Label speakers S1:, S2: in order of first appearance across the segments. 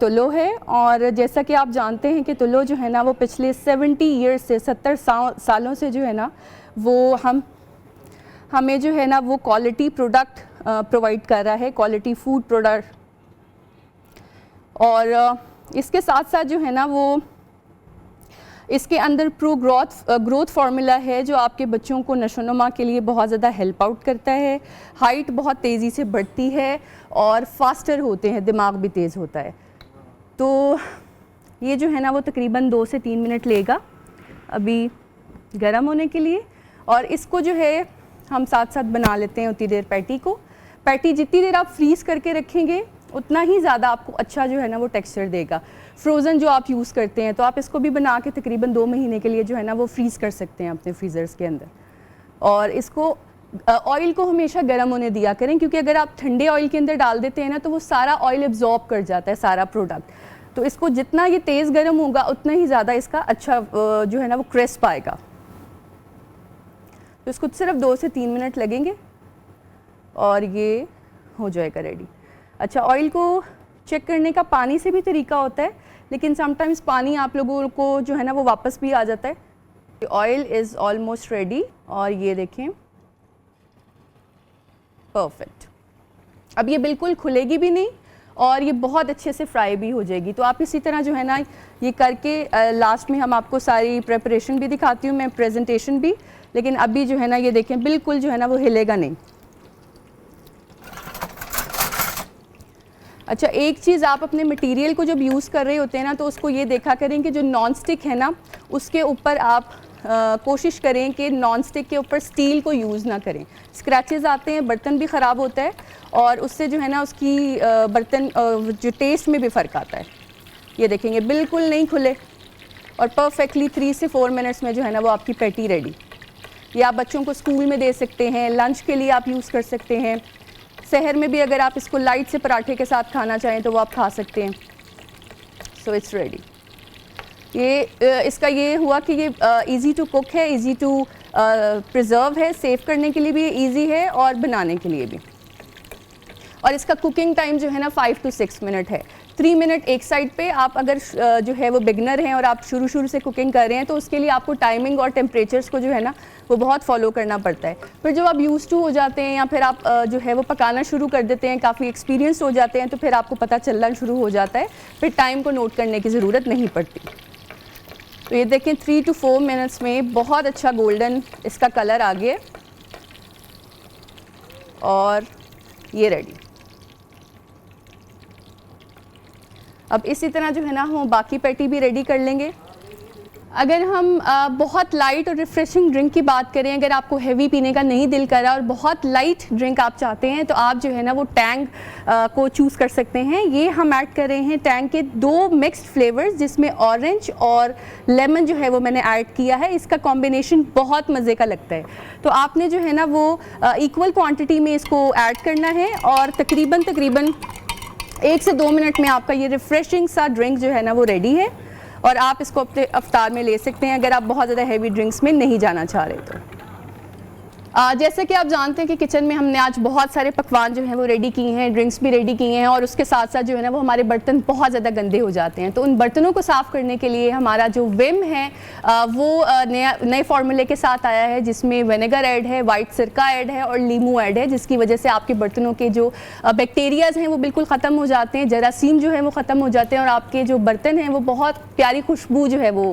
S1: طلوع ہے، اور جیسا کہ آپ جانتے ہیں کہ طلوع جو ہے نا وہ پچھلے 70 ایئرس سے 70 سالوں سے جو ہے نا وہ ہمیں جو ہے نا وہ کوالٹی پروڈکٹ پرووائڈ کر رہا ہے، کوالٹی فوڈ پروڈکٹ. اور اس کے ساتھ ساتھ جو ہے نا وہ اس کے اندر پرو گروتھ فارمولا ہے جو آپ کے بچوں کو نشو و نما کے لیے بہت زیادہ ہیلپ آؤٹ کرتا ہے. ہائٹ بہت تیزی سے بڑھتی ہے اور فاسٹر ہوتے ہیں، دماغ بھی تیز ہوتا ہے. تو یہ جو ہے نا وہ تقریباً 2 سے 3 منٹ لے گا ابھی گرم ہونے کے لیے. اور اس کو جو ہے ہم ساتھ ساتھ بنا لیتے ہیں اتنی دیر پیٹی کو. پیٹی جتنی دیر آپ فریز کر کے رکھیں گے اتنا ہی زیادہ آپ کو اچھا جو ہے نا وہ ٹیکسچر دے گا. فروزن جو آپ یوز کرتے ہیں تو آپ اس کو بھی بنا کے تقریباً 2 مہینے کے لیے جو ہے نا وہ فریز کر سکتے ہیں اپنے فریزرز کے اندر. اور اس کو آئل کو ہمیشہ گرم ہونے دیا کریں، کیونکہ اگر آپ ٹھنڈے آئل کے اندر ڈال دیتے ہیں نا تو وہ سارا آئل ایبزارب کر جاتا ہے سارا پروڈکٹ. تو اس کو جتنا یہ تیز گرم ہوگا اتنا ہی زیادہ اس کا اچھا جو ہے نا وہ کرسپ آئے گا. تو اس کو صرف 2 سے 3 منٹ لگیں گے اور یہ ہو جائے گا ریڈی. اچھا، آئل کو چیک کرنے کا پانی سے بھی طریقہ ہوتا ہے، لیکن سم ٹائمز پانی آپ لوگوں کو جو ہے نا وہ واپس بھی آ جاتا ہے. آئل از آلموسٹ ریڈی اور یہ دیکھیں پرفیکٹ. اب یہ بالکل کھلے گی بھی نہیں اور یہ بہت اچھے سے فرائی بھی ہو جائے گی. تو آپ اسی طرح جو ہے نا یہ کر کے لاسٹ میں ہم آپ کو ساری پریپریشن بھی دکھاتی ہوں میں، پریزنٹیشن بھی. لیکن ابھی جو ہے نا یہ دیکھیں بالکل جو ہے نا وہ ہلے گا نہیں. اچھا، ایک چیز آپ اپنے مٹیریل کو جب یوز کر رہے ہوتے ہیں نا تو اس کو یہ دیکھا کریں کہ جو نان سٹک ہے نا اس کے اوپر آپ کوشش کریں کہ نان سٹک کے اوپر سٹیل کو یوز نہ کریں. اسکریچز آتے ہیں، برتن بھی خراب ہوتا ہے اور اس سے جو ہے نا اس کی برتن جو ٹیسٹ میں بھی فرق آتا ہے. یہ دیکھیں گے بالکل نہیں کھلے اور پرفیکٹلی 3 سے 4 منٹس میں جو ہے نا وہ آپ کی پیٹی ریڈی. یہ آپ بچوں کو اسکول میں دے سکتے ہیں، لنچ کے لیے آپ یوز کر سکتے ہیں. سحر میں بھی اگر آپ اس کو لائٹ سے پراٹھے کے ساتھ کھانا چاہیں تو وہ آپ کھا سکتے ہیں. So it's ready. یہ اس کا یہ ہوا کہ یہ ایزی ٹو کوک ہے، ایزی ٹو پریزرو ہے، سیو کرنے کے لیے بھی ایزی ہے اور بنانے کے لیے بھی. اور اس کا کوکنگ ٹائم جو ہے نا 5 to 6 منٹ ہے. 3 منٹ ایک سائڈ پہ. آپ اگر جو ہے وہ بگنر ہیں اور آپ شروع سے کوکنگ کر رہے ہیں تو اس کے لیے آپ کو ٹائمنگ اور ٹیمپریچرز کو جو ہے نا وہ بہت فالو کرنا پڑتا ہے. پھر جب آپ یوز ٹو ہو جاتے ہیں یا پھر آپ جو ہے وہ پکانا شروع کر دیتے ہیں، کافی ایکسپیرینس ہو جاتے ہیں، تو پھر آپ کو پتہ چلنا شروع ہو جاتا ہے، پھر ٹائم کو نوٹ کرنے کی ضرورت نہیں پڑتی. تو یہ دیکھیں 3 to 4 منٹس میں بہت اچھا گولڈن اس کا کلر آ گیا اور یہ ریڈی. اب اسی طرح جو ہے نا ہم باقی پیٹی بھی ریڈی کر لیں گے. اگر ہم بہت لائٹ اور ریفریشنگ ڈرنک کی بات کریں، اگر آپ کو ہیوی پینے کا نہیں دل کر رہا اور بہت لائٹ ڈرنک آپ چاہتے ہیں تو آپ جو ہے نا وہ ٹینگ کو چوز کر سکتے ہیں. یہ ہم ایڈ کر رہے ہیں ٹینگ کے 2 مکسڈ فلیورز، جس میں اورنج اور لیمن جو ہے وہ میں نے ایڈ کیا ہے. اس کا کمبینیشن بہت مزے کا لگتا ہے. تو آپ نے جو ہے نا وہ ایکول کوانٹٹی میں اس کو ایڈ کرنا ہے اور تقریباً 1 سے 2 منٹ میں آپ کا یہ ریفریشنگ سا ڈرنک جو ہے نا وہ ریڈی ہے اور آپ اس کو اپنے افطار میں لے سکتے ہیں اگر آپ بہت زیادہ ہیوی ڈرنکس میں نہیں جانا چاہ رہے تو. جیسے کہ آپ جانتے ہیں کہ کچن میں ہم نے آج بہت سارے پکوان جو ہیں وہ ریڈی کیے ہیں، ڈرنکس بھی ریڈی کیے ہیں اور اس کے ساتھ ساتھ جو ہے نا وہ ہمارے برتن بہت زیادہ گندے ہو جاتے ہیں. تو ان برتنوں کو صاف کرنے کے لیے ہمارا جو ویم ہے وہ نئے فارمولے کے ساتھ آیا ہے، جس میں وینیگر ایڈ ہے، وائٹ سرکہ ایڈ ہے اور لیمو ایڈ ہے، جس کی وجہ سے آپ کے برتنوں کے جو بیکٹیریاز ہیں وہ بالکل ختم ہو جاتے ہیں، جراثیم جو ہے وہ ختم ہو جاتے ہیں اور آپ کے جو برتن ہیں وہ بہت پیاری خوشبو جو ہے وہ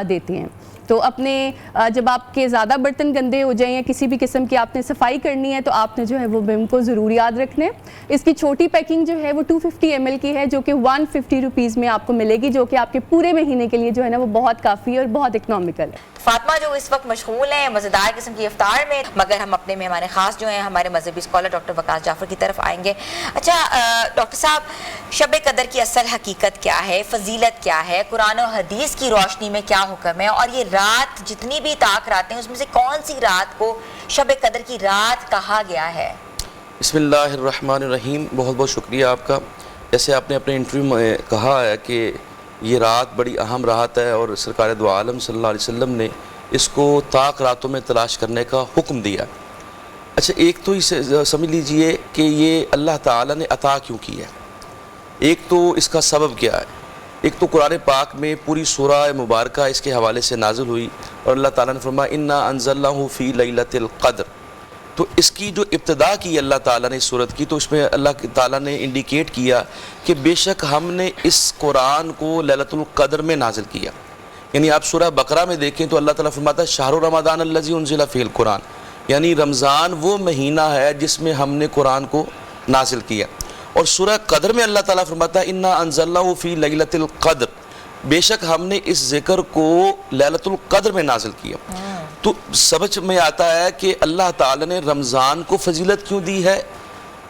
S1: دیتے ہیں. تو اپنے جب آپ کے زیادہ برتن گندے ہو جائیں یا کسی بھی قسم کی آپ نے صفائی کرنی ہے تو آپ نے جو ہے وہ ویم کو ضرور یاد رکھنا ہے. اس کی چھوٹی پیکنگ جو ہے وہ 250 ml کی ہے، جو کہ 150 روپیز میں آپ کو ملے گی، جو کہ آپ کے پورے مہینے کے لیے جو ہے نا وہ بہت کافی اور بہت اکنامیکل ہے.
S2: فاطمہ جو اس وقت مشغول ہیں مزیدار قسم کی افطار میں، مگر ہم اپنے مہمان خاص جو ہیں ہمارے مذہبی اسکالر ڈاکٹر وقاص جعفر کی طرف آئیں گے. اچھا ڈاکٹر صاحب، شب قدر کی اصل حقیقت کیا ہے، فضیلت کیا ہے، قرآن و حدیث کی روشنی میں کیا حکم ہے، اور یہ رات جتنی بھی طاق راتیں اس میں سے کون سی رات کو شب قدر کی رات کہا گیا ہے؟
S3: بسم اللہ الرحمن الرحیم. بہت بہت شکریہ آپ کا. جیسے آپ نے اپنے انٹرویو میں کہا ہے کہ یہ رات بڑی اہم رات ہے اور سرکار دو عالم صلی اللہ علیہ وسلم نے اس کو طاق راتوں میں تلاش کرنے کا حکم دیا. اچھا، ایک تو اسے سمجھ لیجئے کہ یہ اللہ تعالیٰ نے عطا کیوں کی ہے. ایک تو اس کا سبب کیا ہے، ایک تو قرآن پاک میں پوری سورہ مبارکہ اس کے حوالے سے نازل ہوئی اور اللہ تعالیٰ نے فرمایا انا انزلناہ فی لیلۃ القدر. تو اس کی جو ابتدا کی اللہ تعالیٰ نے اس صورت کی، تو اس میں اللہ تعالیٰ نے انڈیکیٹ کیا کہ بے شک ہم نے اس قرآن کو لیلۃ القدر میں نازل کیا. یعنی آپ سورہ بقرہ میں دیکھیں تو اللہ تعالیٰ فرماتا ہے شہر رمضان الذی انزل فیہ القرآن، یعنی رمضان وہ مہینہ ہے جس میں ہم نے قرآن کو نازل کیا. اور سورہ قدر میں اللہ تعالیٰ فرماتا ہے انا انزلناہ فی لیلۃ القدر، بے شک ہم نے اس ذکر کو لیلۃ القدر میں نازل کیا. تو سمجھ میں آتا ہے کہ اللہ تعالیٰ نے رمضان کو فضیلت کیوں دی ہے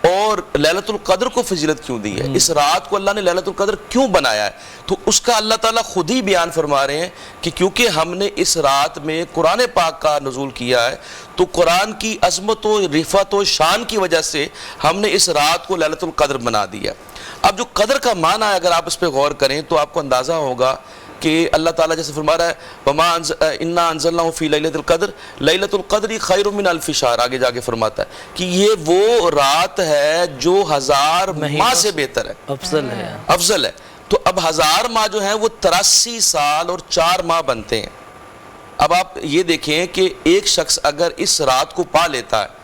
S3: اور لیلۃ القدر کو فضیلت کیوں دی ہے، اس رات کو اللہ نے لیلۃ القدر کیوں بنایا ہے. تو اس کا اللہ تعالیٰ خود ہی بیان فرما رہے ہیں کہ کیونکہ ہم نے اس رات میں قرآن پاک کا نزول کیا ہے، تو قرآن کی عظمت و رفعت و شان کی وجہ سے ہم نے اس رات کو لیلۃ القدر بنا دیا. اب جو قدر کا معنی ہے اگر آپ اس پہ غور کریں تو آپ کو اندازہ ہوگا کہ اللہ تعالیٰ جیسے فرما رہا ہے وما انا انزلناہ فی لیلۃ القدر لیلۃ القدر خیر من الف شہر، آگے جا کے فرماتا ہے کہ یہ وہ رات ہے جو 1000 ماہ سے بہتر ہے، افضل ہے. تو اب 1000 ماہ جو ہیں وہ 83 سال اور 4 ماہ بنتے ہیں. اب آپ یہ دیکھیں کہ ایک شخص اگر اس رات کو پا لیتا ہے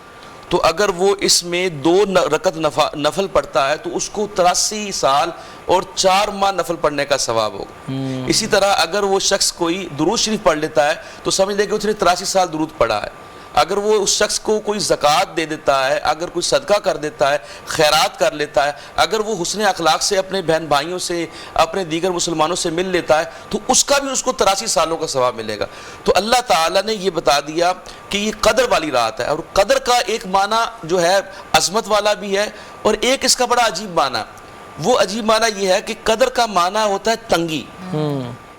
S3: تو اگر وہ اس میں 2 رکعت نفل پڑھتا ہے تو اس کو 83 سال اور 4 ماہ نفل پڑھنے کا ثواب ہوگا. اسی طرح اگر وہ شخص کوئی درود شریف پڑھ لیتا ہے تو سمجھ لے کہ اس نے 83 سال درود پڑھا ہے. اگر وہ اس شخص کو کوئی زکوٰۃ دے دیتا ہے، اگر کوئی صدقہ کر دیتا ہے، خیرات کر لیتا ہے، اگر وہ حسن اخلاق سے اپنے بہن بھائیوں سے، اپنے دیگر مسلمانوں سے مل لیتا ہے تو اس کا بھی اس کو 83 سالوں کا ثواب ملے گا. تو اللہ تعالیٰ نے یہ بتا دیا کہ یہ قدر والی رات ہے. اور قدر کا ایک معنی جو ہے عظمت والا بھی ہے، اور ایک اس کا بڑا عجیب معنی، وہ عجیب معنی یہ ہے کہ قدر کا معنی ہوتا ہے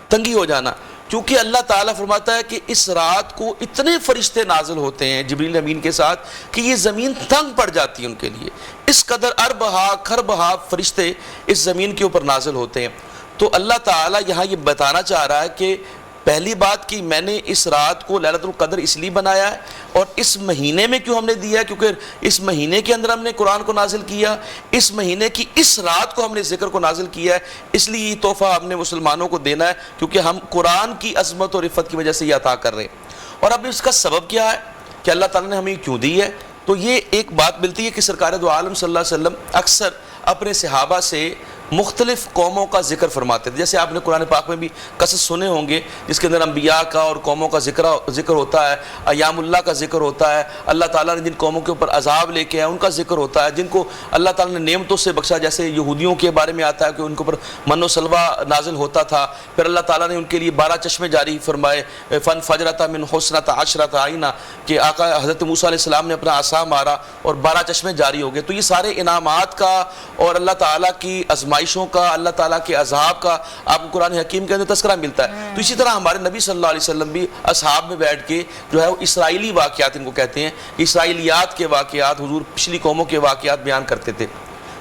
S3: تنگی ہو جانا. کیونکہ اللہ تعالیٰ فرماتا ہے کہ اس رات کو اتنے فرشتے نازل ہوتے ہیں جبریل امین کے ساتھ کہ یہ زمین تنگ پڑ جاتی ہے ان کے لیے. اس قدر اربہا کھربہا فرشتے اس زمین کے اوپر نازل ہوتے ہیں. تو اللہ تعالیٰ یہاں یہ بتانا چاہ رہا ہے کہ پہلی بات کہ میں نے اس رات کو لیلۃ القدر اس لیے بنایا ہے، اور اس مہینے میں کیوں ہم نے دیا ہے، کیونکہ اس مہینے کے اندر ہم نے قرآن کو نازل کیا، اس مہینے کی اس رات کو ہم نے ذکر کو نازل کیا ہے. اس لیے یہ تحفہ ہم نے مسلمانوں کو دینا ہے کیونکہ ہم قرآن کی عظمت اور رفعت کی وجہ سے یہ عطا کر رہے ہیں. اور اب اس کا سبب کیا ہے کہ اللہ تعالیٰ نے ہمیں کیوں دی ہے، تو یہ ایک بات ملتی ہے کہ سرکار دو عالم صلی اللہ علیہ وسلم اکثر اپنے صحابہ سے مختلف قوموں کا ذکر فرماتے تھے. جیسے آپ نے قرآن پاک میں بھی قصص سنے ہوں گے جس کے اندر انبیاء کا اور قوموں کا ذکر ہوتا ہے، ایام اللہ کا ذکر ہوتا ہے، اللہ تعالیٰ نے جن قوموں کے اوپر عذاب لے کے آئے ان کا ذکر ہوتا ہے، جن کو اللہ تعالیٰ نے نعمتوں سے بخشا. جیسے یہودیوں کے بارے میں آتا ہے کہ ان کے اوپر من و سلوہ نازل ہوتا تھا، پھر اللہ تعالیٰ نے ان کے لیے 12 چشمے جاری فرمائے، فن فجرت من حسنۃ عشرۃ عینا، کہ آقا حضرت موسیٰ علیہ السلام نے اپنا عصا مارا اور 12 چشمے جاری ہو گئے. تو یہ سارے انعامات کا اور اللہ تعالیٰ کی آزمائشوں کا، اللہ تعالیٰ کے عذاب کا آپ کو قرآن حکیم کے اندر تذکرہ ملتا ہے. تو اسی طرح ہمارے نبی صلی اللہ علیہ وسلم بھی اصحاب میں بیٹھ کے جو ہے وہ اسرائیلی واقعات ان کو کہتے ہیں، اسرائیلیات کے واقعات، حضور پچھلی قوموں کے واقعات بیان کرتے تھے.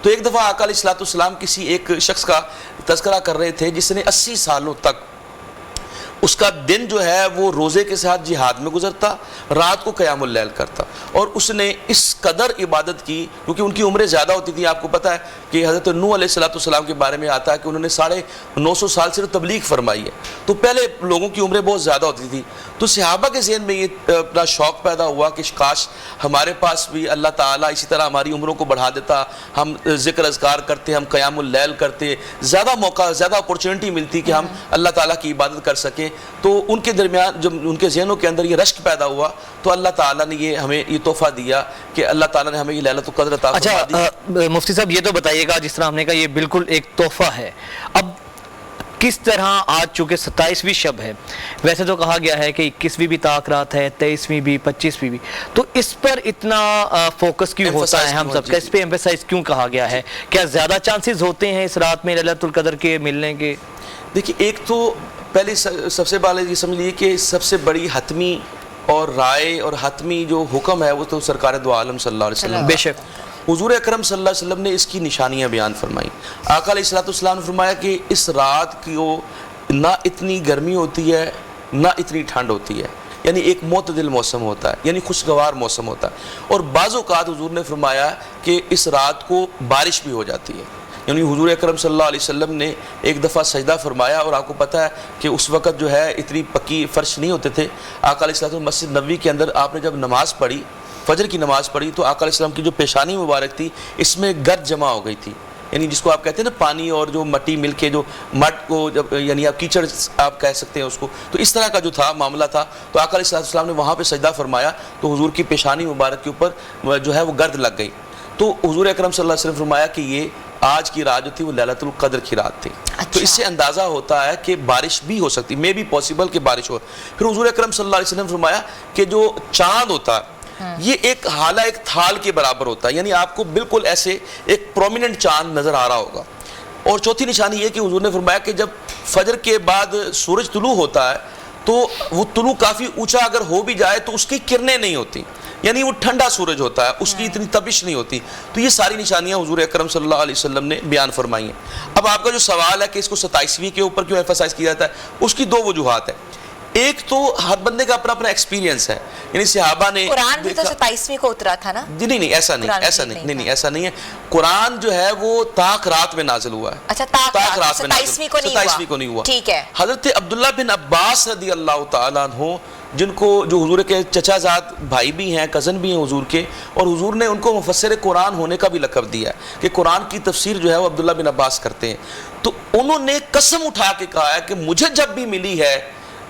S3: تو ایک دفعہ آقا علیہ السلام کسی ایک شخص کا تذکرہ کر رہے تھے جس نے 80 سالوں تک اس کا دن جو ہے وہ روزے کے ساتھ جہاد میں گزرتا، رات کو قیام اللیل کرتا، اور اس نے اس قدر عبادت کی کیونکہ ان کی عمریں زیادہ ہوتی تھیں. آپ کو پتہ ہے کہ حضرت نوح علیہ السلام کے بارے میں آتا ہے کہ انہوں نے 950 سال صرف تبلیغ فرمائی ہے. تو پہلے لوگوں کی عمریں بہت زیادہ ہوتی تھی. تو صحابہ کے ذہن میں یہ اپنا شوق پیدا ہوا کہ کاش ہمارے پاس بھی اللہ تعالیٰ اسی طرح ہماری عمروں کو بڑھا دیتا، ہم ذکر اذکار کرتے، ہم قیام اللیل کرتے، زیادہ موقع، زیادہ اپورچونٹی ملتی کہ ہم اللہ تعالیٰ کی عبادت کر سکیں. تو ان کے درمیان جب ان کے ذہنوں کے اندر یہ رشک پیدا ہوا تو اللہ تعالیٰ نے یہ ہمیں یہ تحفہ دیا کہ اللہ تعالیٰ نے ہمیں یہ لیلۃ القدر عطا فرما دی.
S4: اچھا مفتی صاحب یہ تو بتائیے گا، جس طرح ہم نے کہا یہ بالکل ایک تحفہ ہے، اب کس طرح آج چونکہ 27ویں شب ہے، ویسے تو کہا گیا ہے کہ 21ویں بھی طاق رات ہے، 23ویں بھی، 25ویں بھی، تو اس پر اتنا فوکس کیوں ہوتا ہے ہم سب کا، اس پہ ایمفیسائز کیوں کہا گیا ہے؟ کیا زیادہ چانسز ہوتے ہیں اس رات میں لیلۃ القدر کے ملنے کے؟
S3: دیکھیے ایک تو پہلے سب سے پہلے یہ سمجھ لیجیے کہ سب سے بڑی حتمی اور رائے اور حتمی جو حکم ہے وہ تو سرکار دو عالم صلی اللہ علیہ وسلم،
S4: بے شک
S3: حضور اکرم صلی اللہ علیہ وسلم نے اس کی نشانیاں بیان فرمائیں. آقا علیہ السلام نے فرمایا کہ اس رات کی نہ اتنی گرمی ہوتی ہے نہ اتنی ٹھنڈ ہوتی ہے، یعنی ایک معتدل موسم ہوتا ہے، یعنی خوشگوار موسم ہوتا ہے. اور بعض اوقات حضور نے فرمایا کہ اس رات کو بارش بھی ہو جاتی ہے، یعنی حضور اکرم صلی اللہ علیہ وسلم نے ایک دفعہ سجدہ فرمایا، اور آپ کو پتہ ہے کہ اس وقت جو ہے اتنی پکی فرش نہیں ہوتے تھے. آقا علیہ السلام مسجد نبوی کے اندر آپ نے جب نماز پڑھی، فجر کی نماز پڑھی، تو آقا علیہ السلام کی جو پیشانی مبارک تھی اس میں گرد جمع ہو گئی تھی، یعنی جس کو آپ کہتے ہیں نا پانی اور جو مٹی مل کے جو مٹ کو جب یعنی آپ کیچڑ آپ کہہ سکتے ہیں اس کو، تو اس طرح کا جو تھا معاملہ تھا. تو آقا علیہ السلام نے وہاں پہ سجدہ فرمایا تو حضور کی پیشانی مبارک کے اوپر جو ہے وہ گرد لگ گئی. تو حضور اکرم صلی اللہ علیہ وسلم فرمایا کہ یہ آج کی رات جو تھی وہ لیلۃ القدر کی رات تھی. تو اس سے اندازہ ہوتا ہے کہ بارش بھی ہو سکتی، میں بھی پاسبل کہ بارش ہو. پھر حضور اکرم صلی اللہ علیہ وسلم فرمایا کہ جو چاند ہوتا ہے یہ ایک حالہ ایک تھال کے برابر ہوتا ہے، یعنی آپ کو بالکل ایسے ایک پرومیننٹ چاند نظر آ رہا ہوگا. اور چوتھی نشانی یہ کہ حضور نے فرمایا کہ جب فجر کے بعد سورج طلوع ہوتا ہے تو وہ طلوع کافی اونچا اگر ہو بھی جائے تو اس کی کرنیں نہیں ہوتی، یعنی وہ ٹھنڈا سورج ہوتا ہے، اس کی اتنی تپش نہیں ہوتی. تو یہ ساری نشانیاں حضور اکرم صلی اللہ علیہ وسلم نے بیان فرمائی ہیں. اب آپ کا جو سوال ہے کہ اس کو 27ویں کے اوپر کیوں ایمفسائز کیا جاتا ہے، اس کی دو وجوہات ہیں. ایک تو ہر بندے کا اپنا اپنا ایکسپیرینس ہے، یعنی صحابہ نے
S2: قرآن بھی تو 27ویں کو اترا تھا نا؟
S3: جی نہیں ایسا نہیں ہے. قرآن جو ہے وہ طاق رات میں نازل ہوا ہے.
S2: اچھا طاق رات میں 27ویں کو نہیں ہوا. ٹھیک ہے.
S3: حضرت عبداللہ بن عباس رضی اللہ تعالیٰ عنہ، جن کو جو حضور کے چچا زاد بھائی بھی ہیں، کزن بھی ہیں حضور کے، اور حضور نے ان کو مفسر قرآن ہونے کا بھی لقب دیا ہے کہ قرآن کی تفسیر جو ہے وہ عبداللہ بن عباس کرتے ہیں. تو انہوں نے قسم اٹھا کے کہا ہے کہ مجھے جب بھی ملی ہے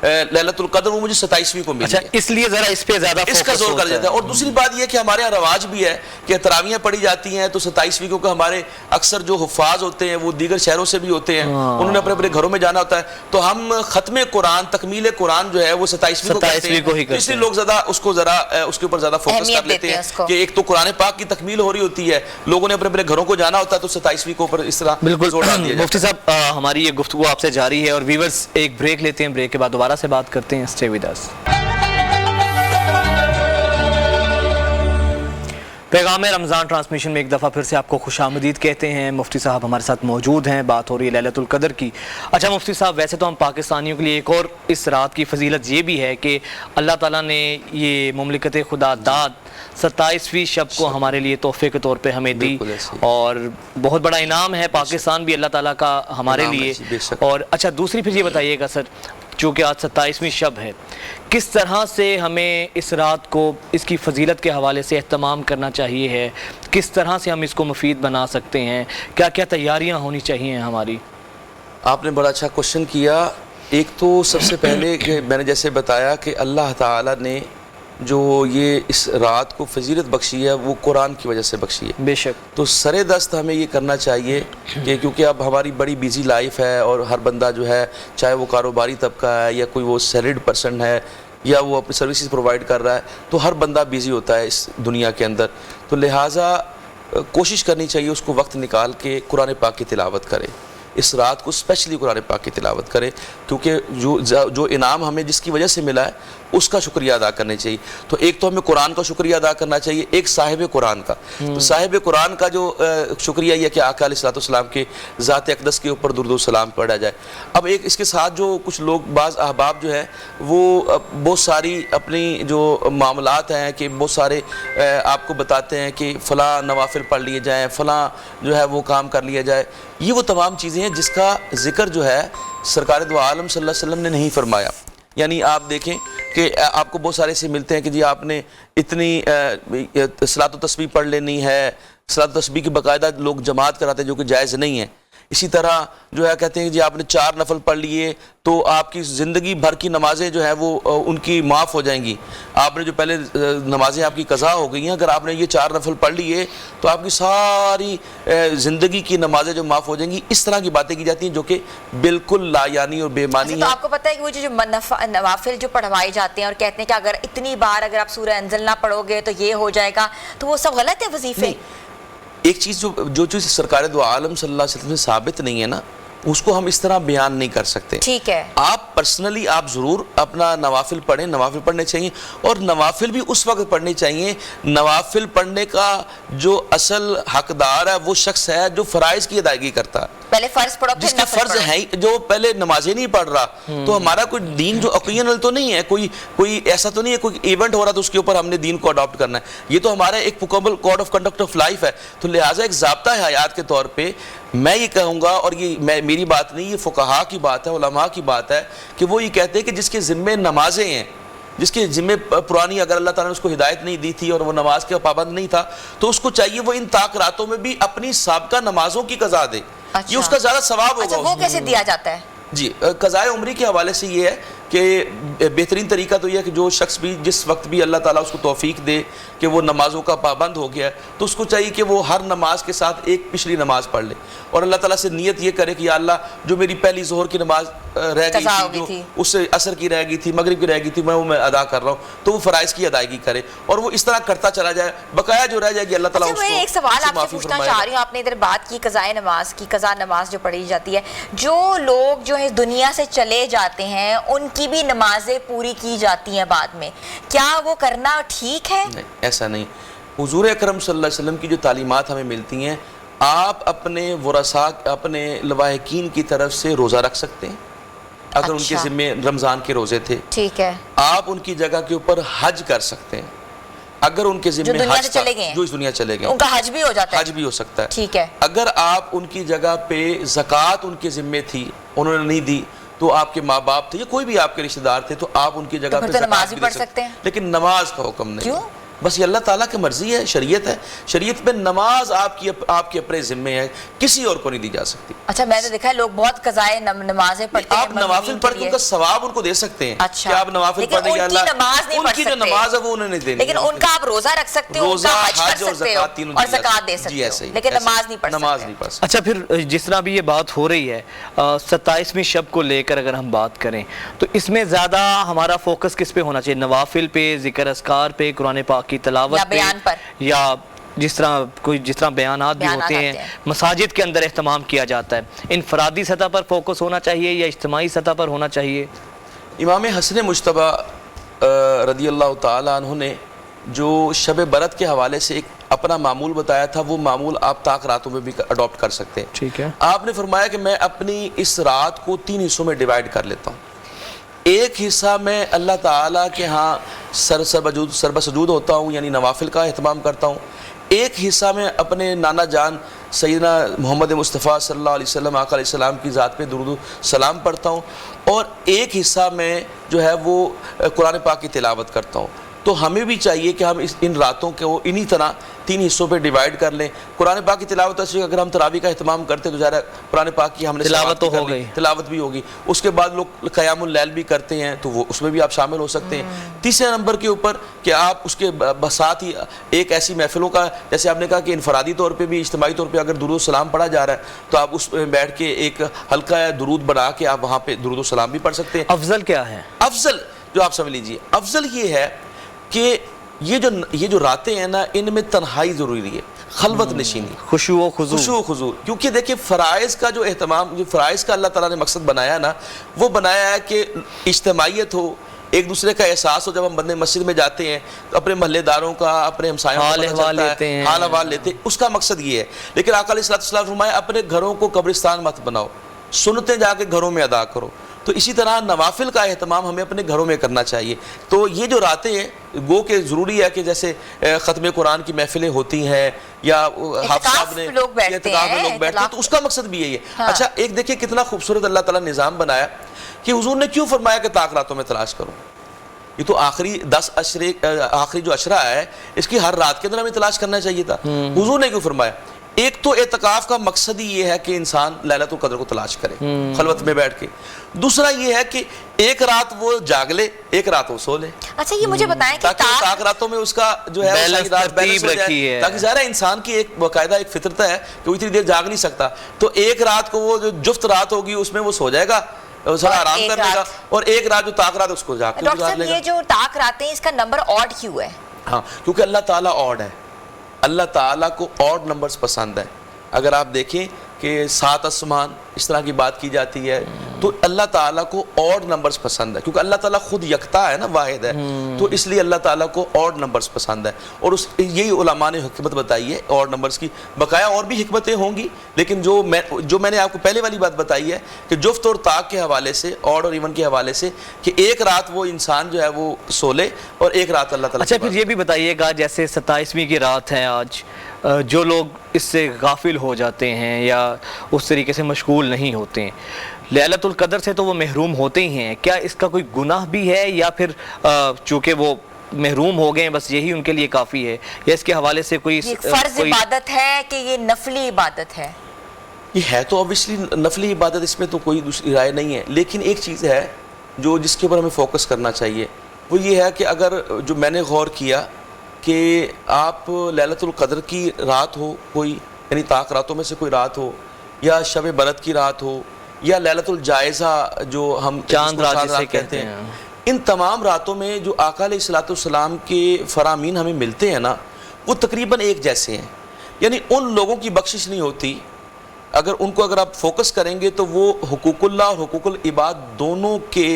S3: لیلۃ القدر وہ مجھے 27ویں کو ملی ہے.
S4: اس لیے ذرا اس پہ زیادہ
S3: اس کا زور کر جاتا ہے. اور دوسری بات یہ کہ ہمارے یہاں رواج بھی ہے کہ تراویحیں پڑھی جاتی ہیں تو 27ویں کو ہمارے اکثر جو حفاظ ہوتے ہیں وہ دیگر شہروں سے بھی ہوتے ہیں، انہوں نے اپنے اپنے گھروں میں جانا ہوتا ہے، تو ہم ختم قرآن تکمیل قرآن جو ہے وہ 27ویں کو کرتے ہیں. اس لیے لوگ زیادہ اس کو ذرا اس کے اوپر زیادہ فوکس کر لیتے ہیں کہ ایک تو قرآن پاک کی تکمیل ہو رہی ہوتی ہے، لوگوں نے اپنے اپنے گھروں کو جانا ہوتا ہے، تو 27ویں کو اوپر اس طرح زور ڈال دیا جاتا ہے.
S4: مفتی صاحب ہماری یہ گفتگو آپ سے جاری ہے اور ویورز ایک بریک لیتے ہیں، بریک کے بعد دوبارہ سے بات کرتے ہیں. Stay with us. پیغام رمضان ٹرانسمیشن میں ایک دفعہ پھر سے آپ کو خوش آمدید کہتے ہیں. مفتی صاحب ہمارے ساتھ موجود ہیں، بات ہو رہی ہے لیلۃ القدر کی. اچھا مفتی صاحب، ویسے تو ہم پاکستانیوں کے لیے ایک اور اس رات کی فضیلت یہ بھی ہے کہ اللہ تعالیٰ نے یہ مملکت خدا داد 27ویں شب کو ہمارے لیے تحفے کے طور پہ ہمیں دی، اور بہت بڑا انعام ہے پاکستان بھی اللہ تعالیٰ کا ہمارے لیے. اور اچھا دوسری پھر یہ بتائیے گا سر، چونکہ آج 27ویں شب ہے، کس طرح سے ہمیں اس رات کو اس کی فضیلت کے حوالے سے اہتمام کرنا چاہیے ہے، کس طرح سے ہم اس کو مفید بنا سکتے ہیں، کیا کیا تیاریاں ہونی چاہیے ہماری؟
S3: آپ نے بڑا اچھا کوشچن کیا. ایک تو سب سے پہلے کہ میں نے جیسے بتایا کہ اللہ تعالیٰ نے جو یہ اس رات کو فضیلت بخشی ہے وہ قرآن کی وجہ سے بخشی ہے.
S4: بے شک.
S3: تو سر دست ہمیں یہ کرنا چاہیے کہ کیونکہ اب ہماری بڑی بیزی لائف ہے، اور ہر بندہ جو ہے چاہے وہ کاروباری طبقہ ہے یا کوئی وہ سیلریڈ پرسن ہے یا وہ اپنی سروسز پرووائڈ کر رہا ہے، تو ہر بندہ بیزی ہوتا ہے اس دنیا کے اندر. تو لہٰذا کوشش کرنی چاہیے اس کو وقت نکال کے قرآن پاک کی تلاوت کرے، اس رات کو اسپیشلی قرآن پاک کی تلاوت کرے، کیونکہ جو انعام ہمیں جس کی وجہ سے ملا ہے اس کا شکریہ ادا کرنا چاہیے. تو ایک تو ہمیں قرآن کا شکریہ ادا کرنا چاہیے، ایک صاحب قرآن کا. تو صاحب قرآن کا جو شکریہ یہ کہ آقا علیہ السلام کے ذات اقدس کے اوپر درود و سلام پڑھا جائے. اب ایک اس کے ساتھ جو کچھ لوگ بعض احباب جو ہے وہ بہت ساری اپنی جو معاملات ہیں کہ بہت سارے آپ کو بتاتے ہیں کہ فلاں نوافل پڑھ لیے جائیں، فلاں جو ہے وہ کام کر لیا جائے. یہ وہ تمام چیزیں ہیں جس کا ذکر جو ہے سرکار دو عالم صلی اللہ علیہ وسلم نے نہیں فرمایا. یعنی آپ دیکھیں کہ آپ کو بہت سارے سے ملتے ہیں کہ جی آپ نے اتنی صلاۃ و تسبیح پڑھ لینی ہے، صلاۃ و تسبیح کی باقاعدہ لوگ جماعت کراتے ہیں جو کہ جائز نہیں ہے. اسی طرح جو ہے کہتے ہیں کہ جی آپ نے 4 نفل پڑھ لیے تو آپ کی زندگی بھر کی نمازیں جو ہیں وہ ان کی معاف ہو جائیں گی. آپ نے جو پہلے نمازیں آپ کی قضا ہو گئی ہیں، اگر آپ نے یہ 4 نفل پڑھ لیے تو آپ کی ساری زندگی کی نمازیں جو معاف ہو جائیں گی. اس طرح کی باتیں کی جاتی ہیں جو کہ بالکل لا یعنی اور بے معنی ہیں.
S2: تو آپ کو پتہ ہے کہ وہ جو نوافل جو پڑھوائے جاتے ہیں اور کہتے ہیں کہ اگر اتنی بار اگر آپ سورہ انزل نہ پڑھو گے تو یہ ہو جائے گا، تو وہ سب غلط ہے وظیفے؟
S3: ایک چیز جو چیز سرکار دو عالم صلی اللہ علیہ وسلم سے ثابت نہیں ہے نا، اس کو ہم اس طرح بیان نہیں کر سکتے.
S2: ٹھیک ہے.
S3: آپ پرسنلی آپ ضرور اپنا نوافل پڑھیں، نوافل پڑھنے چاہیے، اور نوافل بھی اس وقت پڑھنے چاہیے. نوافل پڑھنے کا جو اصل حقدار ہے وہ شخص ہے جو فرائض کی ادائیگی کرتا ہے.
S2: پہلے فرض پڑھو
S3: جس کے فرض ہے جو پہلے نمازیں نہیں پڑھ رہا، تو ہمارا کوئی دین جو اوکیجنل تو نہیں ہے، کوئی ایسا تو نہیں ہے کوئی ایونٹ ہو رہا تو اس کے اوپر ہم نے دین کو اڈاپٹ کرنا ہے. یہ تو ہمارا ایک مکمل code of conduct of life ہے. تو لہٰذا ایک ضابطہ حیات کے طور پہ میں یہ کہوں گا، اور یہ میری بات نہیں، یہ فقہا کی بات ہے، علماء کی بات ہے، کہ وہ یہ کہتے ہیں کہ جس کے ذمے نمازیں ہیں، جس کے ذمے پرانی اگر اللہ تعالیٰ نے اس کو ہدایت نہیں دی تھی اور وہ نماز کے پابند نہیں تھا، تو اس کو چاہیے وہ ان طاق راتوں میں بھی اپنی سابقہ نمازوں کی قضا دے. یہ اس کا زیادہ ثواب ہوگا.
S2: وہ کیسے دیا جاتا ہے؟
S3: جی قضائے عمری کے حوالے سے یہ ہے کہ بہترین طریقہ تو یہ ہے کہ جو شخص بھی جس وقت بھی اللہ تعالیٰ اس کو توفیق دے کہ وہ نمازوں کا پابند ہو گیا ہے، تو اس کو چاہیے کہ وہ ہر نماز کے ساتھ ایک پچھلی نماز پڑھ لے اور اللہ تعالیٰ سے نیت یہ کرے کہ یا اللہ جو میری پہلی ظہر کی نماز رہ گئی تھی، جو اس سے عصر کی رہ گئی تھی، مغرب کی رہ گئی تھی، میں ادا کر رہا ہوں، تو وہ فرائض کی ادائیگی کرے اور وہ اس طرح کرتا چلا جائے، بقایا جو رہ جائے گی اللہ تعالیٰ اس کو.
S2: میں ایک سوال آپ سے پوچھنا چاہ رہی ہوں، آپ نے ادھر بات کی قضاء نماز کی، قضا نماز جو پڑھی جاتی ہے، جو لوگ جو ہے دنیا سے چلے جاتے ہیں ان کی بھی نمازیں پوری کی جاتی ہیں بعد میں، کیا وہ کرنا ٹھیک ہے؟
S3: نہیں، ایسا نہیں. حضور اکرم صلی اللہ علیہ وسلم کی جو تعلیمات ہمیں ملتی ہیں، آپ اپنے ورثاء، اپنے لواحقین کی طرف سے روزہ رکھ سکتے ہیں اگر ان کے ذمے رمضان کے روزے تھے.
S2: ٹھیک ہے.
S3: آپ ان کی جگہ کے اوپر حج کر سکتے ہیں اگر ان کے ذمے حج تھا، جو اس دنیا چلے گئے،
S2: ان کا حج بھی ہو جاتا ہے.
S3: حج بھی ہو سکتا ہے.
S2: ٹھیک ہے.
S3: اگر آپ ان کی جگہ پہ زکوٰۃ ان کے ذمے تھی، انہوں نے نہیں دی، تو آپ کے ماں باپ تھے یا کوئی بھی آپ کے رشتہ دار تھے، تو آپ ان کی جگہ پہ
S2: نماز بھی پڑھ سکتے ہیں،
S3: لیکن نماز کا حکم نہیں.
S2: کیوں؟
S3: بس یہ اللہ تعالیٰ کی مرضی ہے، شریعت ہے. شریعت میں نماز آپ کے اپنے ذمے ہے، کسی اور کو نہیں دی جا سکتی.
S2: اچھا، میں نے دیکھا ہے لوگ بہت قضائے نمازیں پڑھتے ہیں،
S3: آپ نوافل پڑھ کے ان کا ثواب ان کو دے سکتے ہیں.
S2: اچھا،
S3: کہ آپ نوافل پڑھ دیں یا اللہ، ان کی جو نماز ہے وہ انہوں نے دینی،
S2: لیکن ان کا آپ روزہ رکھ سکتے ہو،
S3: روزہ، حج اور زکوٰۃ تینوں
S2: اور زکوٰۃ دے سکتے ہو، لیکن نماز نہیں پڑھ سکتے.
S4: اچھا، پھر جس طرح بھی یہ بات ہو رہی ہے 27ویں شب کو لے کر اگر ہم بات کریں تو اس میں زیادہ ہمارا فوکس کس پہ ہونا چاہیے؟ نوافل پہ، ذکر اذکار پہ، قرآن پاک کی تلاوت پہ، یا جس طرح بیانات بھی ہوتے ہیں مساجد کے اندر اہتمام کیا جاتا ہے، انفرادی سطح پر فوکس ہونا چاہیے یا اجتماعی سطح پر ہونا چاہیے؟
S3: امام حسن مجتبیٰ رضی اللہ تعالیٰ عنہ نے جو شب برات کے حوالے سے ایک اپنا معمول بتایا تھا، وہ معمول آپ طاق راتوں میں بھی اڈاپٹ کر سکتے ہیں.
S4: ٹھیک ہے.
S3: آپ نے فرمایا کہ میں اپنی اس رات کو 3 حصوں میں ڈیوائیڈ کر لیتا ہوں. ایک حصہ میں اللہ تعالیٰ کے ہاں سربسجود ہوتا ہوں، یعنی نوافل کا اہتمام کرتا ہوں. ایک حصہ میں اپنے نانا جان سیدنا محمد مصطفیٰ صلی اللہ علیہ وسلم آقا علیہ السلام کی ذات پہ درود و سلام پڑھتا ہوں، اور ایک حصہ میں جو ہے وہ قرآن پاک کی تلاوت کرتا ہوں. تو ہمیں بھی چاہیے کہ ہم ان راتوں کو انہی طرح 3 حصوں پہ ڈیوائیڈ کر لیں. قرآن پاک کی تلاوت ایسے اگر ہم تراویح کا اہتمام کرتے تو ظاہر ہے قرآن پاک کی ہم نے
S4: تلاوت تو ہو گئی،
S3: تلاوت بھی ہوگی. اس کے بعد لوگ قیام اللیل بھی کرتے ہیں تو وہ اس میں بھی آپ شامل ہو سکتے ہیں. تیسرے نمبر کے اوپر کہ آپ اس کے ساتھ ہی ایک ایسی محفلوں کا، جیسے آپ نے کہا کہ انفرادی طور پہ بھی، اجتماعی طور پہ اگر درود و سلام پڑھا جا رہا ہے تو آپ اس میں بیٹھ کے ایک ہلکا درود بنا کے آپ وہاں پہ درود و سلام بھی پڑھ سکتے ہیں.
S4: افضل کیا ہے؟
S3: افضل جو آپ سمجھ لیجیے، افضل یہ ہے کہ یہ جو راتیں ہیں نا، ان میں تنہائی ضروری ہے، خلوت نشینی،
S4: خشوع و خضوع.
S3: کیونکہ دیکھیں فرائض کا جو اہتمام، جو فرائض کا اللہ تعالیٰ نے مقصد بنایا نا، وہ بنایا ہے کہ اجتماعیت ہو، ایک دوسرے کا احساس ہو. جب ہم بندے مسجد میں جاتے ہیں تو اپنے محلے داروں کا، اپنے ہمسایوں کا حال احوال لیتے ہیں، اس کا مقصد یہ ہے. لیکن آقا علیہ السلام فرمایا اپنے گھروں کو قبرستان مت بناؤ، سنتیں جا کے گھروں میں ادا کرو. تو اسی طرح نوافل کا اہتمام ہمیں اپنے گھروں میں کرنا چاہیے. تو یہ جو راتیں ہیں گو کہ ضروری ہے کہ جیسے ختم قرآن کی محفلیں ہوتی ہیں یا حافظ صاحب نے اعتکاف میں لوگ بیٹھتے ہیں، تو اس کا مقصد بھی یہی ہے. اچھا، ایک دیکھیں کتنا خوبصورت اللہ تعالیٰ نے نظام بنایا کہ حضور نے کیوں فرمایا کہ طاق راتوں میں تلاش کرو. یہ تو آخری 10 عشرے، آخری جو عشرہ ہے اس کی ہر رات کے اندر ہمیں تلاش کرنا چاہیے تھا. حضور نے کیوں فرمایا؟ ایک تو اعتکاف کا مقصد ہی یہ ہے کہ انسان لیلۃ القدر کو تلاش کرے خلوت میں بیٹھ کے. دوسرا یہ ہے کہ ایک رات وہ جاگ لے، ایک رات وہ سو لے.
S2: اچھا، یہ مجھے بتائیں کہ
S3: تاکہ طاق راتوں میں اس کا جو ہے بیلنس ہو جائے، تاکہ ظاہر ہے انسان کی ایک باقاعدہ ایک فطرت ہے کہ وہ اتنی دیر جاگ نہیں سکتا. تو ایک رات کو وہ جو جفت رات ہوگی اس میں وہ سو جائے گا، ذرا آرام کر لے گا، اور ایک رات جو طاق رات اس کو جا کے گزار لے گا.
S2: یہ جو طاق راتیں اس کا نمبر آڈ کیوں ہے؟
S3: ہاں، کیونکہ اللہ تعالیٰ آڈ ہے. اللہ تعالیٰ کو آڈ نمبرز پسند ہے. اگر آپ دیکھیں کہ 7 آسمان اس طرح کی بات کی جاتی ہے تو اللہ تعالیٰ کو آڈ نمبرز پسند ہے، کیونکہ اللہ تعالیٰ خود یکتا ہے نا، واحد ہے، تو اس لیے اللہ تعالیٰ کو آڈ نمبرز پسند ہے، اور یہی علماء نے حکمت بتائی ہے آڈ نمبرز کی۔ بقایا اور بھی حکمتیں ہوں گی، لیکن جو میں نے آپ کو پہلے والی بات بتائی ہے کہ جفت اور طاق کے حوالے سے، آڈ اور ایون کے حوالے سے، کہ ایک رات وہ انسان جو ہے وہ سو لے اور ایک رات اللہ تعالیٰ۔
S4: اچھا پھر یہ بھی بتائیے گا، جیسے 27ویں کی رات ہے آج، جو لوگ اس سے غافل ہو جاتے ہیں یا اس طریقے سے مشغول نہیں ہوتے ہیں، لیلۃ القدر سے تو وہ محروم ہوتے ہی ہیں، کیا اس کا کوئی گناہ بھی ہے یا پھر چونکہ وہ محروم ہو گئے بس یہی ان کے لیے کافی ہے، یا اس کے حوالے سے کوئی
S2: فرض عبادت ہے کہ یہ نفلی عبادت ہے؟
S3: یہ ہے تو اوبیسلی نفلی عبادت، اس میں تو کوئی دوسری رائے نہیں ہے، لیکن ایک چیز ہے جو جس کے اوپر ہمیں فوکس کرنا چاہیے، وہ یہ ہے کہ اگر جو میں نے غور کیا کہ آپ لیلۃ القدر کی رات ہو کوئی، یعنی طاق راتوں میں سے کوئی رات ہو، یا شب برات کی رات ہو، یا لیلۃ الجائزہ جو ہم
S4: چاند رات جسے کہتے ہیں،
S3: ان تمام راتوں میں جو آقا علیہ الصلوۃ والسلام کے فرامین ہمیں ملتے ہیں نا، وہ تقریباً ایک جیسے ہیں، یعنی ان لوگوں کی بخشش نہیں ہوتی، اگر آپ فوکس کریں گے تو وہ حقوق اللہ اور حقوق العباد دونوں کے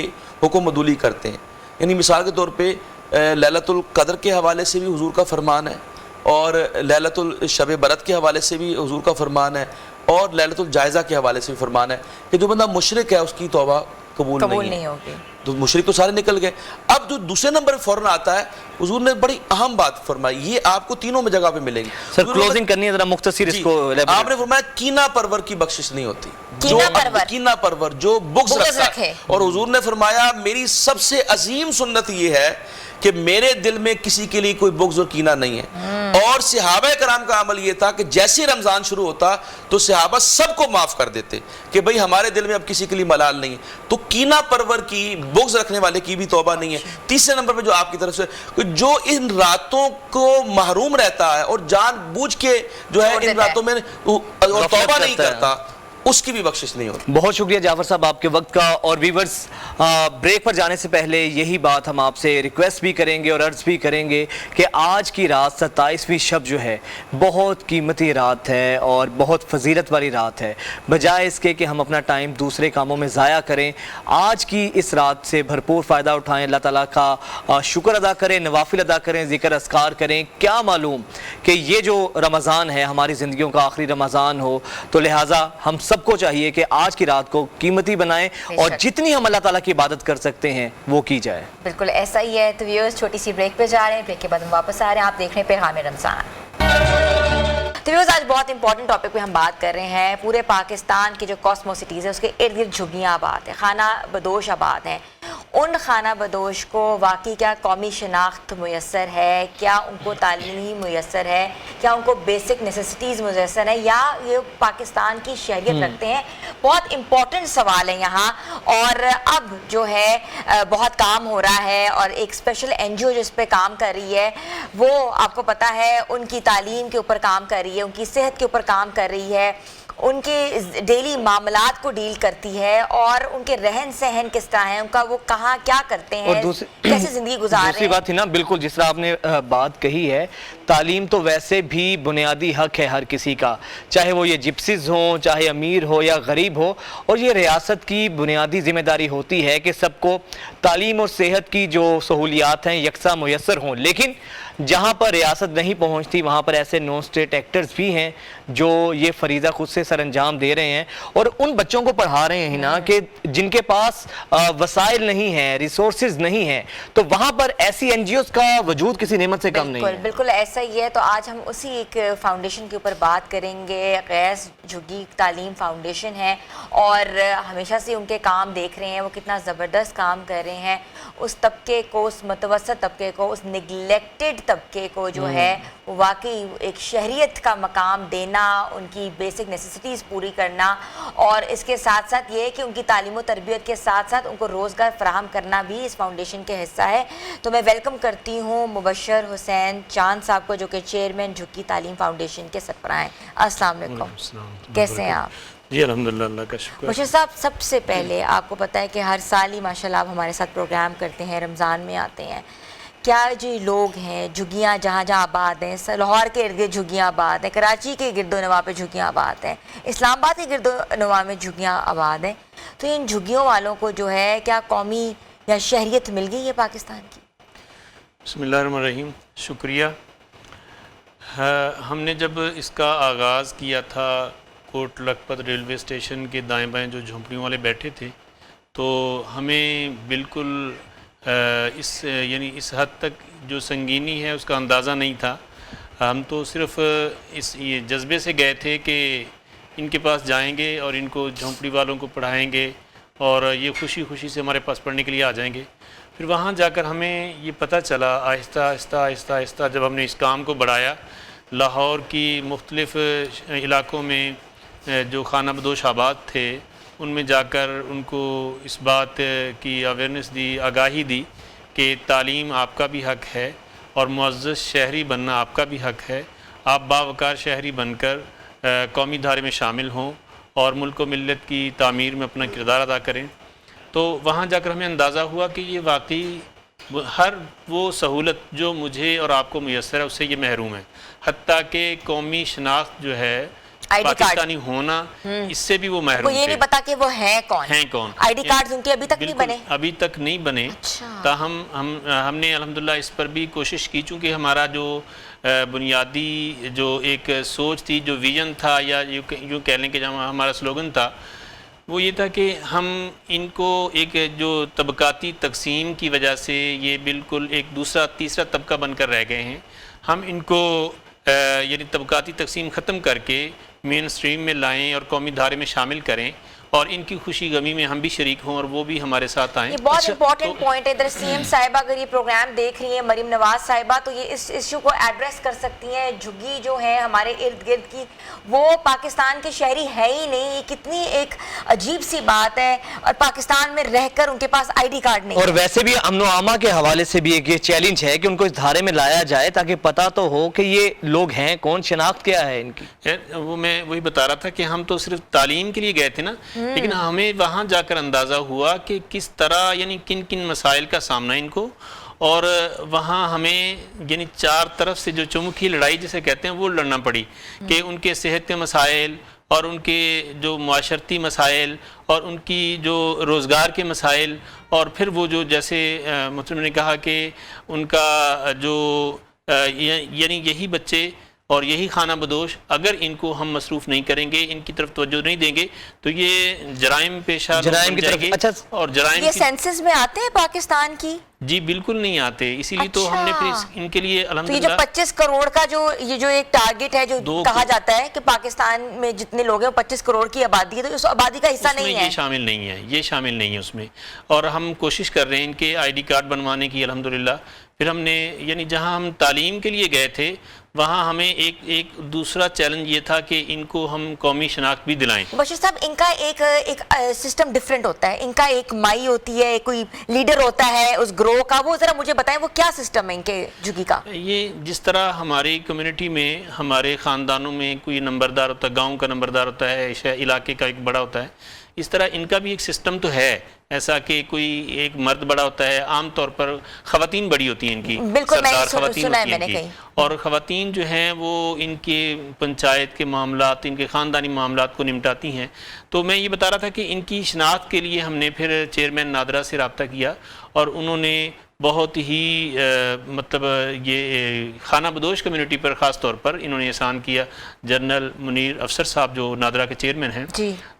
S3: حکم عدولی کرتے ہیں۔ یعنی مثال کے طور پہ لیلۃ القدر کے حوالے سے بھی حضور کا فرمان ہے، اور لیلۃ الشب برات کے حوالے سے بھی حضور کا فرمان ہے، اور لیلۃ الجائزہ کے حوالے سے بھی فرمان ہے کہ جو بندہ مشرک ہے اس کی توبہ قبول نہیں ہوگی، تو مشرک تو سارے نکل گئے۔ اب جو دوسرے نمبر پہ فوراً آتا ہے، حضور نے بڑی اہم بات فرمائی، یہ آپ کو تینوں میں جگہ پہ ملے گی۔
S4: سر کلوزنگ کرنی ہے ذرا مختصر اس کو۔
S3: آپ نے فرمایا کینہ پرور کی بخشش نہیں ہوتی،
S2: کینہ
S3: پرور جو بغض رکھتا ہے، اور حضور نے فرمایا میری سب سے عظیم سنت یہ ہے کہ میرے دل میں کسی کے لیے کوئی بغض اور کینہ نہیں ہے، اور صحابہ کرام کا عمل یہ تھا کہ جیسے رمضان شروع ہوتا تو صحابہ سب کو معاف کر دیتے کہ بھئی ہمارے دل میں اب کسی کے لیے ملال نہیں ہے، تو کینہ پرور کی، بغض رکھنے والے کی بھی توبہ نہیں ہے۔ تیسرے نمبر پہ جو آپ کی طرف سے جو ان راتوں کو محروم رہتا ہے اور جان بوجھ کے جو ہے ان راتوں میں توبہ نہیں کرتا، اس کی بھی بخشش نہیں ہوتی۔
S4: بہت شکریہ جعفر صاحب آپ کے وقت کا، اور ویورز بریک پر جانے سے پہلے یہی بات ہم آپ سے ریکویسٹ بھی کریں گے اور عرض بھی کریں گے کہ آج کی رات 27ویں شب جو ہے بہت قیمتی رات ہے اور بہت فضیلت والی رات ہے، بجائے اس کے کہ ہم اپنا ٹائم دوسرے کاموں میں ضائع کریں، آج کی اس رات سے بھرپور فائدہ اٹھائیں، اللہ تعالیٰ کا شکر ادا کریں، نوافل ادا کریں، ذکر اذکار کریں۔ کیا معلوم کہ یہ جو رمضان ہے ہماری زندگیوں کا آخری رمضان ہو، تو لہٰذا ہم سب کو چاہیے کہ آج کی رات کو قیمتی بنائیں اور جتنی ہم اللہ تعالیٰ کی عبادت کر سکتے ہیں وہ کی جائے۔
S2: بالکل ایسا ہی ہے۔ تو ویورز چھوٹی سی بریک پہ جا رہے ہیں، بریک کے بعد ہم واپس آ رہے ہیں، آپ دیکھ رہے ہیں پیغام رمضان۔ تو ویورز آج بہت امپورٹنٹ ٹاپک پہ ہم بات کر رہے ہیں، پورے پاکستان کی جو کاسمو سٹیز ہے اس کے ارد گرد جھگیاں آباد ہیں، خانہ بدوش آباد ہیں، ان خانہ بدوش کو واقعی کیا قومی شناخت میسر ہے، کیا ان کو تعلیمی میسر ہے، کیا ان کو بیسک نیسیسٹیز میسر ہے، یا یہ پاکستان کی شہریت رکھتے ہیں؟ بہت امپورٹنٹ سوال ہے یہاں، اور اب جو ہے بہت کام ہو رہا ہے، اور ایک اسپیشل این جی او جو اس پہ کام کر رہی ہے وہ آپ کو پتہ ہے ان کی تعلیم کے اوپر کام کر رہی ہے، ان کی صحت کے اوپر کام کر رہی ہے، ان کے ڈیلی معاملات کو ڈیل کرتی ہے، اور ان کے رہن سہن کس طرح ہے، ان کا وہ کہاں کیا کرتے ہیں، کیسے زندگی گزار رہے ہیں۔
S4: دوسری بات تھی نا، بالکل جس طرح آپ نے بات کہی ہے، تعلیم تو ویسے بھی بنیادی حق ہے ہر کسی کا، چاہے وہ یہ جپسیز ہوں، چاہے امیر ہو یا غریب ہو، اور یہ ریاست کی بنیادی ذمہ داری ہوتی ہے کہ سب کو تعلیم اور صحت کی جو سہولیات ہیں یکساں میسر ہوں، لیکن جہاں پر ریاست نہیں پہنچتی وہاں پر ایسے نون اسٹیٹ ایکٹرز بھی ہیں جو یہ فریضہ خود سے سر انجام دے رہے ہیں، اور ان بچوں کو پڑھا رہے ہیں نا کہ جن کے پاس وسائل نہیں ہیں، ریسورسز نہیں ہیں، تو وہاں پر ایسی این جی اوز کا وجود کسی نعمت سے کم نہیں ہے۔
S2: بالکل ایسا ہی ہے۔ تو آج ہم اسی ایک فاؤنڈیشن کے اوپر بات کریں گے، غیث جھگی تعلیم فاؤنڈیشن ہے، اور ہمیشہ سے ان کے کام دیکھ رہے ہیں، وہ کتنا زبردست کام کر رہے ہیں، اس طبقے کو، اس متوسط طبقے کو، اس نگلیکٹڈ طبقے کو جو ہے وہ واقعی ایک شہریت کا مقام دینا، ان کی بیسک نیسیسٹیز پوری کرنا، اور اس کے ساتھ ساتھ یہ کہ ان کی تعلیم و تربیت کے ساتھ ساتھ ان کو روزگار فراہم کرنا بھی اس فاؤنڈیشن کے حصہ ہے۔ تو میں ویلکم کرتی ہوں مبشر حسین چاند صاحب کو، جو کہ چیئرمین جھگی تعلیم فاؤنڈیشن کے سربراہ ہیں۔ السلام علیکم، کیسے ہیں آپ؟
S5: جی الحمدللہ، اللہ کا شکر۔
S2: مبشر صاحب، سب سے پہلے آپ کو پتہ ہے کہ ہر سال ہی ماشاءاللہ آپ ہمارے ساتھ پروگرام کرتے ہیں، رمضان میں آتے ہیں، کیا جو لوگ ہیں جھگیاں جہاں جہاں آباد ہیں، لاہور کے ارد گرد جھگیاں آباد ہیں، کراچی کے گرد و نواح پہ جھگیاں آباد ہیں، اسلام آباد کے گرد و نواح میں جھگیاں آباد ہیں، تو ان جھگیوں والوں کو جو ہے کیا قومی یا شہریت مل گئی ہے پاکستان کی؟
S5: بسم اللہ الرحمن الرحیم، شکریہ۔ ہم نے جب اس کا آغاز کیا تھا کوٹ لکھپت ریلوے اسٹیشن کے دائیں بائیں جو جھونپڑیوں والے بیٹھے تھے، تو ہمیں بالکل اس حد تک جو سنگینی ہے اس کا اندازہ نہیں تھا۔ ہم تو صرف یہ جذبے سے گئے تھے کہ ان کے پاس جائیں گے اور ان کو جھونپڑی والوں کو پڑھائیں گے اور یہ خوشی خوشی سے ہمارے پاس پڑھنے کے لیے آ جائیں گے۔ پھر وہاں جا کر ہمیں یہ پتہ چلا آہستہ آہستہ آہستہ آہستہ جب ہم نے اس کام کو بڑھایا، لاہور کی مختلف علاقوں میں جو خانہ بدوش آباد تھے ان میں جا کر ان کو اس بات کی اویئرنیس دی، آگاہی دی کہ تعلیم آپ کا بھی حق ہے اور معزز شہری بننا آپ کا بھی حق ہے، آپ باوقار شہری بن کر قومی دھارے میں شامل ہوں اور ملک و ملت کی تعمیر میں اپنا کردار ادا کریں۔ تو وہاں جا کر ہمیں اندازہ ہوا کہ یہ واقعی ہر وہ سہولت جو مجھے اور آپ کو میسر ہے اس سے یہ محروم ہے، حتیٰ کہ قومی شناخت جو ہے پاکستانی ہونا اس سے بھی وہ محروم
S2: وہ یہ نہیں پتا کہ وہ ہیں کون، آئی ڈی کارڈز ان کے ابھی تک نہیں بنے،
S5: ابھی تک نہیں بنے۔ تاہم ہم نے الحمدللہ اس پر بھی کوشش کی، چونکہ ہمارا جو بنیادی جو ایک سوچ تھی، جو ویژن تھا یا یوں کہہ لیں کہ ہمارا سلوگن تھا، وہ یہ تھا کہ ہم ان کو ایک جو طبقاتی تقسیم کی وجہ سے یہ بالکل ایک دوسرا تیسرا طبقہ بن کر رہ گئے ہیں، ہم ان کو طبقاتی تقسیم ختم کر کے مین سٹریم میں لائیں اور قومی دھارے میں شامل کریں اور ان کی خوشی غمی میں ہم بھی شریک ہوں اور وہ بھی ہمارے ساتھ آئیں۔
S2: یہ بہت امپورٹنٹ پوائنٹ ہے۔ ادھر سی ایم صاحبہ اگر یہ پروگرام دیکھ رہی ہیں، مریم نواز صاحبہ، تو یہ اس ایشو کو ایڈریس کر سکتی ہیں۔ جھگی جو ہے ہمارے ارد گرد کی، وہ پاکستان کے شہری ہے ہی نہیں، یہ کتنی ایک عجیب سی بات ہے، اور پاکستان میں رہ کر ان کے پاس آئی ڈی کارڈ نہیں۔
S4: اور ویسے بھی امن و امان کے حوالے سے بھی ایک یہ چیلنج ہے کہ ان کو اس دھارے میں لایا جائے تاکہ پتہ تو ہو کہ یہ لوگ ہیں کون، شناخت کیا ہے ان کی۔
S5: وہ میں وہی بتا رہا تھا کہ ہم تو صرف تعلیم کے لیے گئے تھے نا، لیکن ہمیں وہاں جا کر اندازہ ہوا کہ کس طرح کن کن مسائل کا سامنا ان کو، اور وہاں ہمیں چار طرف سے جو چمکی لڑائی جسے کہتے ہیں وہ لڑنا پڑی، کہ ان کے صحت کے مسائل اور ان کے جو معاشرتی مسائل اور ان کی جو روزگار کے مسائل، اور پھر وہ جو جیسے محترم نے کہا کہ ان کا جو یہی بچے اور یہی خانہ بدوش اگر ان کو ہم مصروف نہیں کریں گے، ان کی طرف توجہ نہیں دیں گے، تو یہ جرائم پیشہ
S4: جرائم کی طرف۔ اچھا،
S5: اور جرائم
S2: یہ سینسس میں آتے ہیں پاکستان کی؟
S5: جی بالکل نہیں آتے، اسی لیے تو ہم نے پھر ان کے لیے
S2: تو یہ جو
S5: الحمدللہ
S2: 25 کروڑ کا جو ایک ٹارگٹ ہے، جو کہا جاتا ہے کہ پاکستان میں جتنے لوگ ہیں 25 کروڑ کی آبادی ہے، تو اس آبادی کا حصہ نہیں ہے،
S5: یہ شامل نہیں ہے، یہ شامل نہیں ہے اس میں۔ اور ہم کوشش کر رہے ہیں ان کے آئی ڈی کارڈ بنوانے کی الحمدللہ۔ پھر ہم نے جہاں ہم تعلیم کے لیے گئے تھے وہاں ہمیں ایک دوسرا چیلنج یہ تھا کہ ان کو ہم قومی شناخت بھی دلائیں۔
S2: بشیر صاحب، ان کا ایک سسٹم ڈیفرنٹ ہوتا ہے، ان کا ایک مائی ہوتی ہے، کوئی لیڈر ہوتا ہے اس گروہ کا، وہ ذرا مجھے بتائیں وہ کیا سسٹم ہے ان کے جھگی کا؟
S5: یہ جس طرح ہماری کمیونٹی میں ہمارے خاندانوں میں کوئی نمبردار ہوتا ہے، گاؤں کا نمبردار ہوتا ہے، علاقے کا ایک بڑا ہوتا ہے، اس طرح ان کا بھی ایک سسٹم تو ہے ایسا کہ کوئی ایک مرد بڑا ہوتا ہے، عام طور پر خواتین بڑی ہوتی ہیں ان کی،
S2: بالکل میں
S5: سنا ہے میں نے کہیں، اور خواتین جو ہیں وہ ان کے پنچایت کے معاملات، ان کے خاندانی معاملات کو نمٹاتی ہیں۔ تو میں یہ بتا رہا تھا کہ ان کی شناخت کے لیے ہم نے پھر چیئرمین نادرہ سے رابطہ کیا اور انہوں نے بہت ہی مطلب یہ خانہ بدوش کمیونٹی پر خاص طور پر انہوں نے احسان کیا، جنرل منیر افسر صاحب جو نادرہ کے چیئرمین ہیں،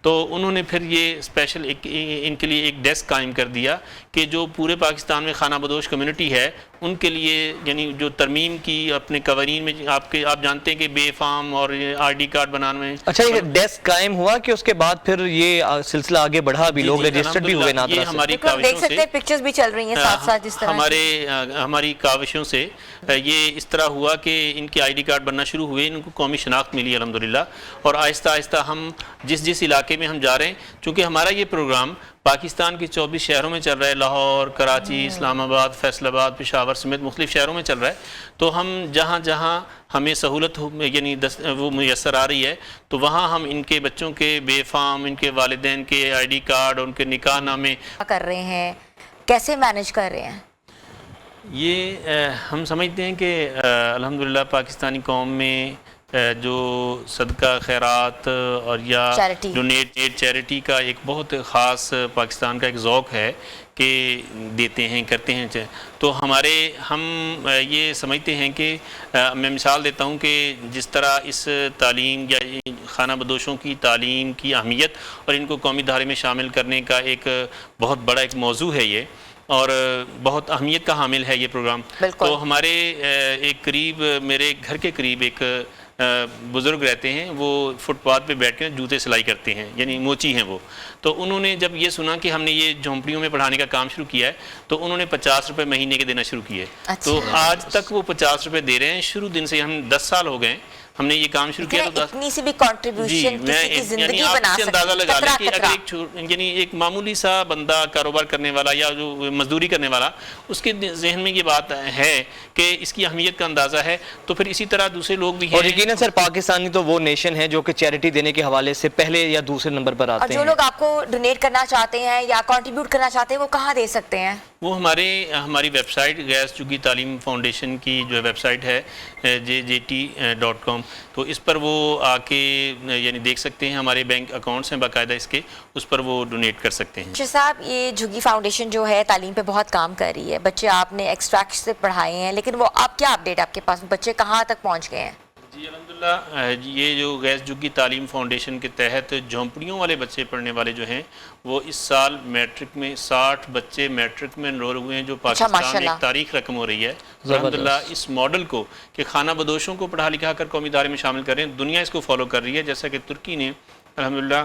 S5: تو انہوں نے پھر یہ اسپیشل ان کے لیے ایک ڈیسک قائم کر دیا کہ جو پورے پاکستان میں خانہ بدوش کمیونٹی ہے ان کے لیے جو ترمیم کی اپنے قوانین میں آپ جانتے ہیں کہ بے فام اور آر ڈی کارڈ بنانے میں۔
S4: اچھا، یہ ڈیسک قائم ہوا کہ اس کے بعد پھر یہ سلسلہ آگے بڑھا بھی، لوگ رجسٹرڈ بھی ہوئے نادرہ سے؟
S5: ہماری
S2: دیکھ سکتے ہیں پکچرز بھی چل رہی ہیں ساتھ ساتھ جس طرح
S5: ہماری کاوشوں سے یہ اس طرح ہوا کہ ان کے آئی ڈی کارڈ بننا شروع ہوئے، ان کو قومی شناخت ملی الحمدللہ، اور آہستہ آہستہ ہم جس علاقے میں ہم جا رہے ہیں، چونکہ ہمارا یہ پروگرام پاکستان کے 24 شہروں میں چل رہا ہے، لاہور، کراچی، اسلام آباد، فیصل آباد، پشاور سمیت مختلف شہروں میں چل رہا ہے، تو ہم جہاں جہاں ہمیں سہولت وہ میسر آ رہی ہے تو وہاں ہم ان کے بچوں کے بے فام، ان کے والدین کے آئی ڈی کارڈ، ان کے نکاح نامے
S2: کر رہے ہیں، کیسے مینج کر رہے ہیں؟
S5: یہ ہم سمجھتے ہیں کہ الحمدللہ پاکستانی قوم میں جو صدقہ خیرات اور یا
S2: چیریٹی
S5: ڈونیٹ چیریٹی کا ایک بہت خاص پاکستان کا ایک ذوق ہے کہ دیتے ہیں کرتے ہیں. تو ہم یہ سمجھتے ہیں کہ میں مثال دیتا ہوں کہ جس طرح اس تعلیم یا خانہ بدوشوں کی تعلیم کی اہمیت اور ان کو قومی دھارے میں شامل کرنے کا ایک بہت بڑا ایک موضوع ہے یہ اور بہت اہمیت کا حامل ہے یہ پروگرام. تو ہمارے ایک قریب میرے گھر کے قریب ایک بزرگ رہتے ہیں, وہ فٹ پاتھ پہ بیٹھ کے جوتے سلائی کرتے ہیں, یعنی موچی ہیں وہ. تو انہوں نے جب یہ سنا کہ ہم نے یہ جھونپڑیوں میں پڑھانے کا کام شروع کیا ہے تو انہوں نے 50 روپے مہینے کے دینا شروع کیے. تو آج تک وہ 50 روپے دے رہے ہیں. شروع دن سے ہم 10 سال ہو گئے ہم نے یہ کام شروع کیا. تو
S2: اتنی سی بھی کنٹریبیوشن کسی کی زندگی بنا سکتی ہے.
S5: اندازہ لگا لیں کہ اگر ایک معمولی سا بندہ کاروبار کرنے والا یا جو مزدوری کرنے والا اس کے ذہن میں یہ بات ہے کہ اس کی اہمیت کا اندازہ ہے, تو پھر اسی طرح دوسرے لوگ بھی ہیں.
S4: اور یقیناً سر پاکستانی تو وہ نیشن ہے جو کہ چیریٹی دینے کے حوالے سے پہلے یا دوسرے نمبر پر آتے ہیں.
S2: اور جو لوگ آپ کو ڈونیٹ کرنا چاہتے ہیں یا کنٹریبیوٹ کرنا چاہتے ہیں وہ کہاں دے سکتے ہیں؟
S5: وہ ہماری ویب سائٹ غیث جوگی تعلیم فاؤنڈیشن کی جو ویب سائٹ ہے jjt.com, تو اس پر وہ آ کے یعنی دیکھ سکتے ہیں. ہمارے بینک اکاؤنٹس ہیں باقاعدہ اس کے, اس پر وہ ڈونیٹ کر سکتے ہیں.
S2: شاہ صاحب, یہ جھگی فاؤنڈیشن جو ہے تعلیم پہ بہت کام کر رہی ہے. بچے آپ نے ایکسٹریکٹ سے پڑھائے ہیں, لیکن وہ اب کیا اپڈیٹ آپ کے پاس, بچے کہاں تک پہنچ گئے ہیں؟
S5: جی الحمدللہ, یہ جو غیث جوگی تعلیم فاؤنڈیشن کے تحت جھونپڑیوں والے بچے پڑھنے والے جو ہیں وہ اس سال میٹرک میں 60 بچے میٹرک میں انرول ہوئے ہیں, جو پاکستان میں ایک تاریخ رقم ہو رہی ہے. الحمدللہ اس ماڈل کو کہ خانہ بدوشوں کو پڑھا لکھا کر قومی ادارے میں شامل کر رہے ہیں, دنیا اس کو فالو کر رہی ہے. جیسا کہ ترکی نے الحمدللہ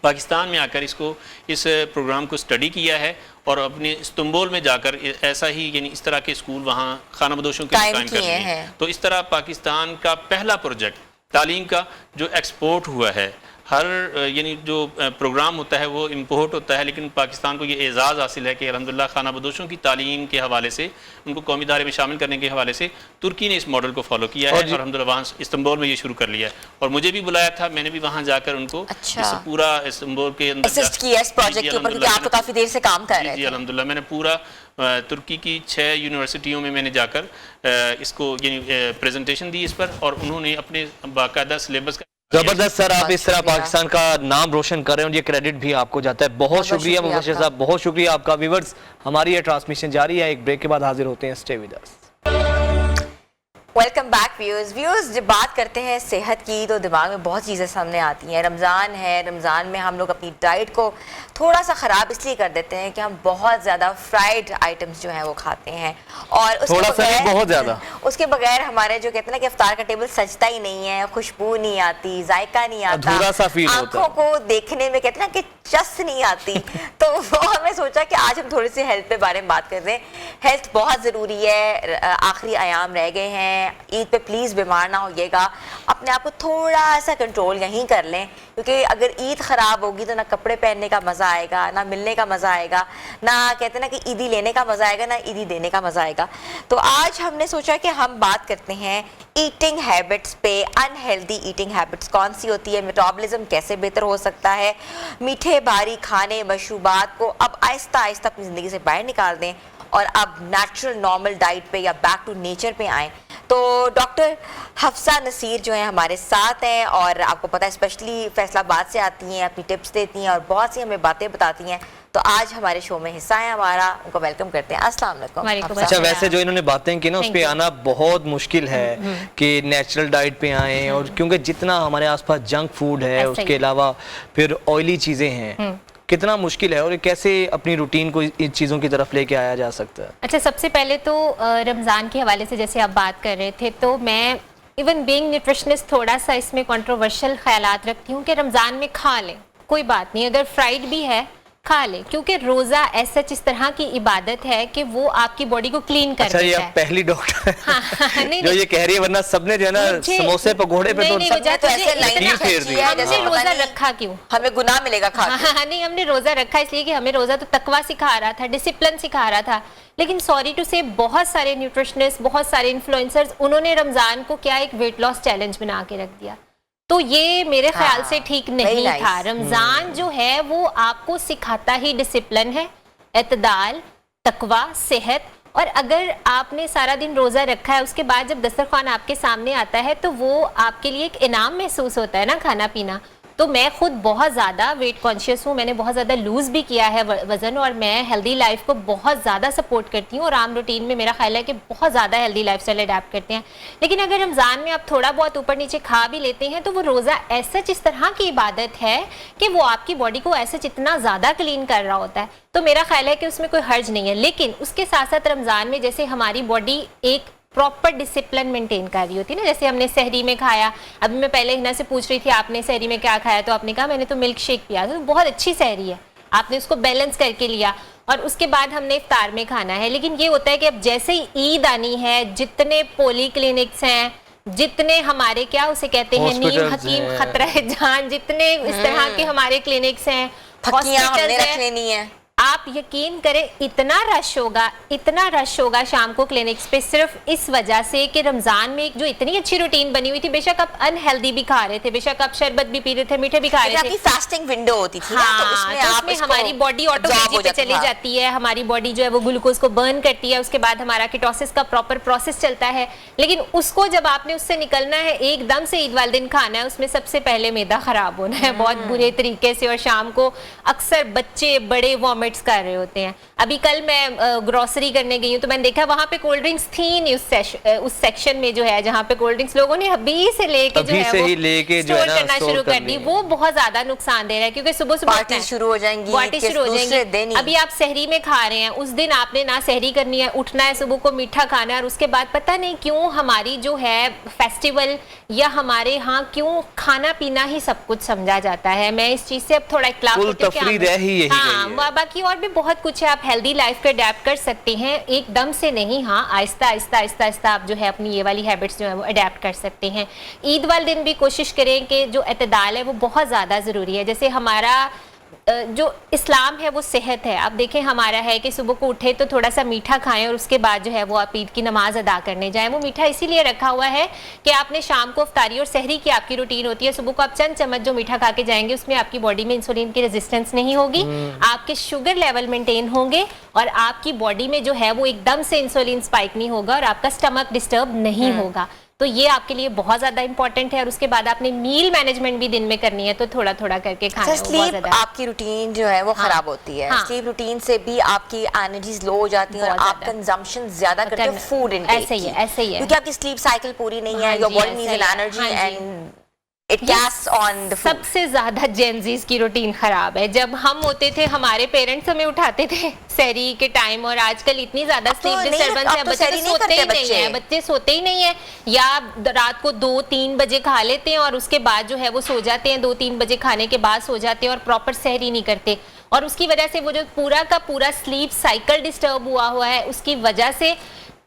S5: پاکستان میں آ کر اس پروگرام کو سٹڈی کیا ہے اور اپنے استنبول میں جا کر ایسا ہی یعنی اس طرح کے اسکول وہاں خانہ بدوشوں کے قائم کر لیے ہیں. تو اس طرح پاکستان کا پہلا پروجیکٹ تعلیم کا جو ایکسپورٹ ہوا ہے, ہر یعنی جو پروگرام ہوتا ہے وہ امپورٹ ہوتا ہے, لیکن پاکستان کو یہ اعزاز حاصل ہے کہ الحمدللہ خانہ بدوشوں کی تعلیم کے حوالے سے ان کو قومی ادارے میں شامل کرنے کے حوالے سے ترکی نے اس ماڈل کو فالو کیا ہے اور الحمدللہ وہاں استنبول میں یہ شروع کر لیا ہے. اور مجھے بھی بلایا تھا, میں نے بھی وہاں جا کر ان کو اس پورا استنبول کے اندر
S2: اسسٹ کیا اس پروجیکٹ کے اوپر, کیونکہ آپ تو کافی دیر سے کام کر رہے تھے.
S5: جی الحمدللہ میں نے پورا ترکی کی 6 یونیورسٹیوں میں نے جا کر اس کو یعنی پریزنٹیشن دی اس پر, اور انہوں نے اپنے باقاعدہ سلیبس کا.
S4: زبردست سر, آپ اس طرح پاکستان کا نام روشن کر رہے ہیں اور یہ کریڈٹ بھی آپ کو جاتا ہے. بہت شکریہ مبشر صاحب, بہت شکریہ آپ کا. ویورز, ہماری یہ ٹرانسمیشن جاری ہے, ایک بریک کے بعد حاضر ہوتے ہیں. Stay with us.
S2: Welcome back viewers. جب بات کرتے ہیں صحت کی تو دماغ میں بہت چیزیں سامنے آتی ہیں. رمضان ہے, رمضان میں ہم لوگ اپنی ڈائٹ کو تھوڑا سا خراب اس لیے کر دیتے ہیں کہ ہم بہت زیادہ فرائیڈ آئٹمس جو ہیں وہ کھاتے ہیں, اور اس کے بغیر ہمارے جو کہتے ہیں نا کہ افطار کا ٹیبل سجتا ہی نہیں ہے, خوشبو نہیں آتی, ذائقہ نہیں آتا, آنکھوں کو دیکھنے میں کہتے ہیں نا کہ چس نہیں آتی. تو وہ ہمیں سوچا کہ آج ہم تھوڑی سی ہیلتھ پہ بارے میں بات کرتے ہیں. ہیلتھ بہت ضروری ہے, آخری ایام رہ گئے ہیں, عید پہ پلیز بیمار نہ ہوئیے گا, اپنے آپ کو تھوڑا سا کنٹرول یہیں کر لیں, کیونکہ اگر عید خراب ہوگی تو نہ کپڑے پہننے کا مزہ آئے گا, نہ ملنے کا مزہ آئے گا, نہ کہتے ہیں نا کہ عیدی لینے کا مزہ آئے گا, نہ عیدی دینے کا مزہ آئے گا. تو آج ہم نے سوچا کہ ہم بات کرتے ہیں ایٹنگ ہیبٹس پہ. انہیلدی ایٹنگ ہیبٹس کون سی ہوتی ہے, میٹابولزم کیسے بہتر ہو سکتا ہے, میٹھے بھاری کھانے مشروبات کو اب آہستہ آہستہ اپنی زندگی سے باہر نکال دیں اور اب نیچرل نارمل ڈائٹ پہ یا بیک ٹو نیچر پہ آئیں. تو ڈاکٹر حفصہ نصیر جو ہیں ہمارے ساتھ ہیں, اور آپ کو پتہ ہے اسپیشلی فیصل آباد سے آتی ہیں, اپنی ٹپس دیتی ہیں اور بہت سی ہمیں باتیں بتاتی ہیں. تو آج ہمارے شو میں حصہ ہے ہمارا, ان کو ویلکم کرتے ہیں. السلام علیکم.
S4: اچھا, ویسے جو انہوں نے باتیں کی نا اس پہ آنا بہت مشکل ہے کہ نیچرل ڈائٹ پہ آئیں, اور کیونکہ جتنا ہمارے آس پاس جنک فوڈ ہے, اس کے علاوہ پھر آئلی چیزیں ہیں, کتنا مشکل ہے, اور کیسے اپنی روٹین کو ان چیزوں کی طرف لے کے آیا جا سکتا ہے.
S6: اچھا, سب سے پہلے تو رمضان کے حوالے سے جیسے آپ بات کر رہے تھے, تو میں ایون بینگ نیوٹریشنسٹ تھوڑا سا اس میں کنٹروورشل خیالات رکھتی ہوں کہ رمضان میں کھا لیں, کوئی بات نہیں, اگر فرائیڈ بھی ہے کھا لیں, کیونکہ روزہ ایسا اس طرح کی عبادت ہے کہ وہ آپ کی باڈی کو کلین کر دیتا ہے.
S4: اچھا, یہ پہلی ڈاکٹر جو یہ کہہ رہی ہے, ورنہ سب نے جو ہے نا سموسے پکوڑے پہ
S6: تو ہم نے روزہ رکھا کیوں,
S2: ہمیں گناہ ملے گا کھا کے.
S6: نہیں, ہم نے روزہ رکھا اس لیے کہ ہمیں روزہ تو تقویٰ سکھا رہا تھا, ڈسپلن سکھا رہا تھا. لیکن سوری ٹو سے بہت سارے نیوٹریشنسٹ, بہت سارے انفلوئنسرز, انہوں نے رمضان کو کیا ایک ویٹ لاس چیلنج بنا کے رکھ دیا. تو یہ میرے خیال سے ٹھیک نہیں تھا. رمضان جو ہے وہ آپ کو سکھاتا ہی ڈسپلن ہے, اعتدال, تقویٰ, صحت اور اگر آپ نے سارا دن روزہ رکھا ہے، اس کے بعد جب دسترخوان آپ کے سامنے آتا ہے تو وہ آپ کے لیے ایک انعام محسوس ہوتا ہے نا، کھانا پینا. تو میں خود بہت زیادہ ویٹ کانشیس ہوں، میں نے بہت زیادہ لوز بھی کیا ہے وزن، اور میں ہیلدی لائف کو بہت زیادہ سپورٹ کرتی ہوں، اور عام روٹین میں میرا خیال ہے کہ بہت زیادہ ہیلدی لائف اسٹائل اڈیپٹ کرتے ہیں. لیکن اگر رمضان میں آپ تھوڑا بہت اوپر نیچے کھا بھی لیتے ہیں تو وہ روزہ ایسا اس طرح کی عبادت ہے کہ وہ آپ کی باڈی کو ایسا اتنا زیادہ کلین کر رہا ہوتا ہے. تو میرا خیال ہے کہ اس میں کوئی حرج نہیں ہے. لیکن اس کے ساتھ ساتھ رمضان میں جیسے ہماری باڈی ایک پراپر ڈسپلن مینٹین کر رہی ہوتی ہے نا، جیسے ہم نے سحری میں کھایا، ابھی میں پہلے ہنا سے پوچھ رہی تھی آپ نے سحری میں کیا کھایا، تو آپ نے کہا میں نے تو ملک شیک پیا. تو بہت اچھی سحری ہے، آپ نے اس کو بیلنس کر کے لیا. اور اس کے بعد ہم نے افطار میں کھانا ہے. لیکن یہ ہوتا ہے کہ اب جیسے ہی عید آنی ہے، جتنے پولی کلینکس ہیں، جتنے ہمارے کیا اسے کہتے ہیں نیم حکیم خطرہ جان، جتنے اس طرح کے ہمارے کلینکس ہیں، ہاسپٹلز ہیں، آپ یقین کریں اتنا رش ہوگا شام کو کلینکس پہ، صرف اس وجہ سے کہ رمضان میں ایک جو اتنی اچھی روٹین بنی ہوئی تھی، بے شک آپ انہیلدی بھی کھا رہے تھے، بے شک آپ شربت بھی پی رہے تھے، میٹھے بھی کھا رہے تھے،
S2: فاسٹنگ ونڈو ہوتی تھی،
S6: ہاں، تو اس میں ہماری باڈی آٹومیٹک پہ چلی جاتی ہے، ہماری باڈی جو ہے وہ گلوکوز کو برن کرتی ہے، اس کے بعد ہمارا کیٹوسس کا پراپر پروسیس چلتا ہے. لیکن اس کو جب آپ نے اس سے نکلنا ہے، ایک دم سے عید والے دن کھانا ہے، اس میں سب سے پہلے معدہ خراب ہونا ہے بہت برے طریقے سے، اور شام کو اکثر بچے بڑے وامٹس کر رہے ہوتے ہیں. ابھی کل میں گروسری کرنے گئی ہوں تو میں نے دیکھا وہاں پہ کولڈ ڈرنکس تھی نہیں اس سیکشن میں جو ہے جہاں پہ کولڈ ڈرنکس لوگوں نے ابھی سے لے کے جو ہے وہ سٹور کرنا شروع کر دی. وہ بہت زیادہ نقصان دہ رہا ہے کیونکہ صبح
S2: پارٹی شروع ہو جائیں گی.
S6: ابھی آپ سحری میں کھا رہے ہیں، اس دن آپ نے نہ سحری کرنی ہے، اٹھنا ہے صبح کو میٹھا کھانا ہے، اور اس کے بعد پتہ نہیں کیوں ہماری جو ہے فیسٹیول یا ہمارے ہاں کیوں کھانا پینا ہی سب کچھ سمجھا جاتا ہے. میں اس چیز سے اب تھوڑا اختلاف ہوتی ہے. ہاں، باقی اور بھی بہت کچھ ہے، آپ ہیلدی لائف پہ اڈیپٹ کر سکتے ہیں، ایک دم سے نہیں، ہاں آہستہ آہستہ آپ جو ہے اپنی یہ والی ہیبٹس جو ہے وہ اڈیپٹ کر سکتے ہیں. عید والے دن بھی کوشش کریں کہ جو اعتدال ہے وہ بہت زیادہ ضروری ہے. جیسے ہمارا جو اسلام ہے وہ صحت ہے. آپ دیکھیں ہمارا ہے کہ صبح کو اٹھے تو تھوڑا سا میٹھا کھائیں اور اس کے بعد جو ہے وہ آپ عید کی نماز ادا کرنے جائیں. وہ میٹھا اسی لیے رکھا ہوا ہے کہ آپ نے شام کو افطاری اور سحری کی آپ کی روٹین ہوتی ہے، صبح کو آپ چند چمچ جو میٹھا کھا کے جائیں گے اس میں آپ کی باڈی میں انسولین کی ریزسٹنس نہیں ہوگی، آپ کے شوگر لیول مینٹین ہوں گے، اور آپ کی باڈی میں جو ہے وہ ایک دم سے انسولین سپائک نہیں ہوگا، اور آپ کا سٹمک ڈسٹرب نہیں ہوگا. تو یہ آپ کے لیے بہت زیادہ امپورٹنٹ ہے. اور اس کے بعد آپ نے میل مینجمنٹ بھی دن میں کرنی ہے، تو تھوڑا تھوڑا کر کے کھانا ہے.
S2: سلیپ آپ کی روٹین جو ہے وہ خراب ہوتی ہے، سلیپ روٹین سے بھی آپ کی انرجیز لو ہو جاتی ہیں اور آپ کنزمپشن زیادہ کرتے ہیں فوڈ انٹیک کی.
S6: ایسے ہی ہے
S2: کیونکہ آپ کی سلیپ سائیکل پوری نہیں ہے. Your body needs energy and
S6: سب سے زیادہ جینزیز کی روٹین خراب ہے. جب ہم ہوتے تھے ہمارے پیرنٹس ہمیں اٹھاتے تھے سحری کے ٹائم، اور آج کل اتنی زیادہ سلیپ ڈسٹربنس ہے، بچے سوتے ہی نہیں ہیں، بچے سوتے ہی نہیں ہیں، یا رات کو 2-3 بجے کھا لیتے ہیں اور اس کے بعد جو ہے وہ سو جاتے ہیں، 2-3 بجے کھانے کے بعد سو جاتے ہیں اور پراپر سحری نہیں کرتے. اور اس کی وجہ سے وہ جو پورا کا پورا سلیپ سائیکل ڈسٹرب ہوا ہے، اس کی وجہ سے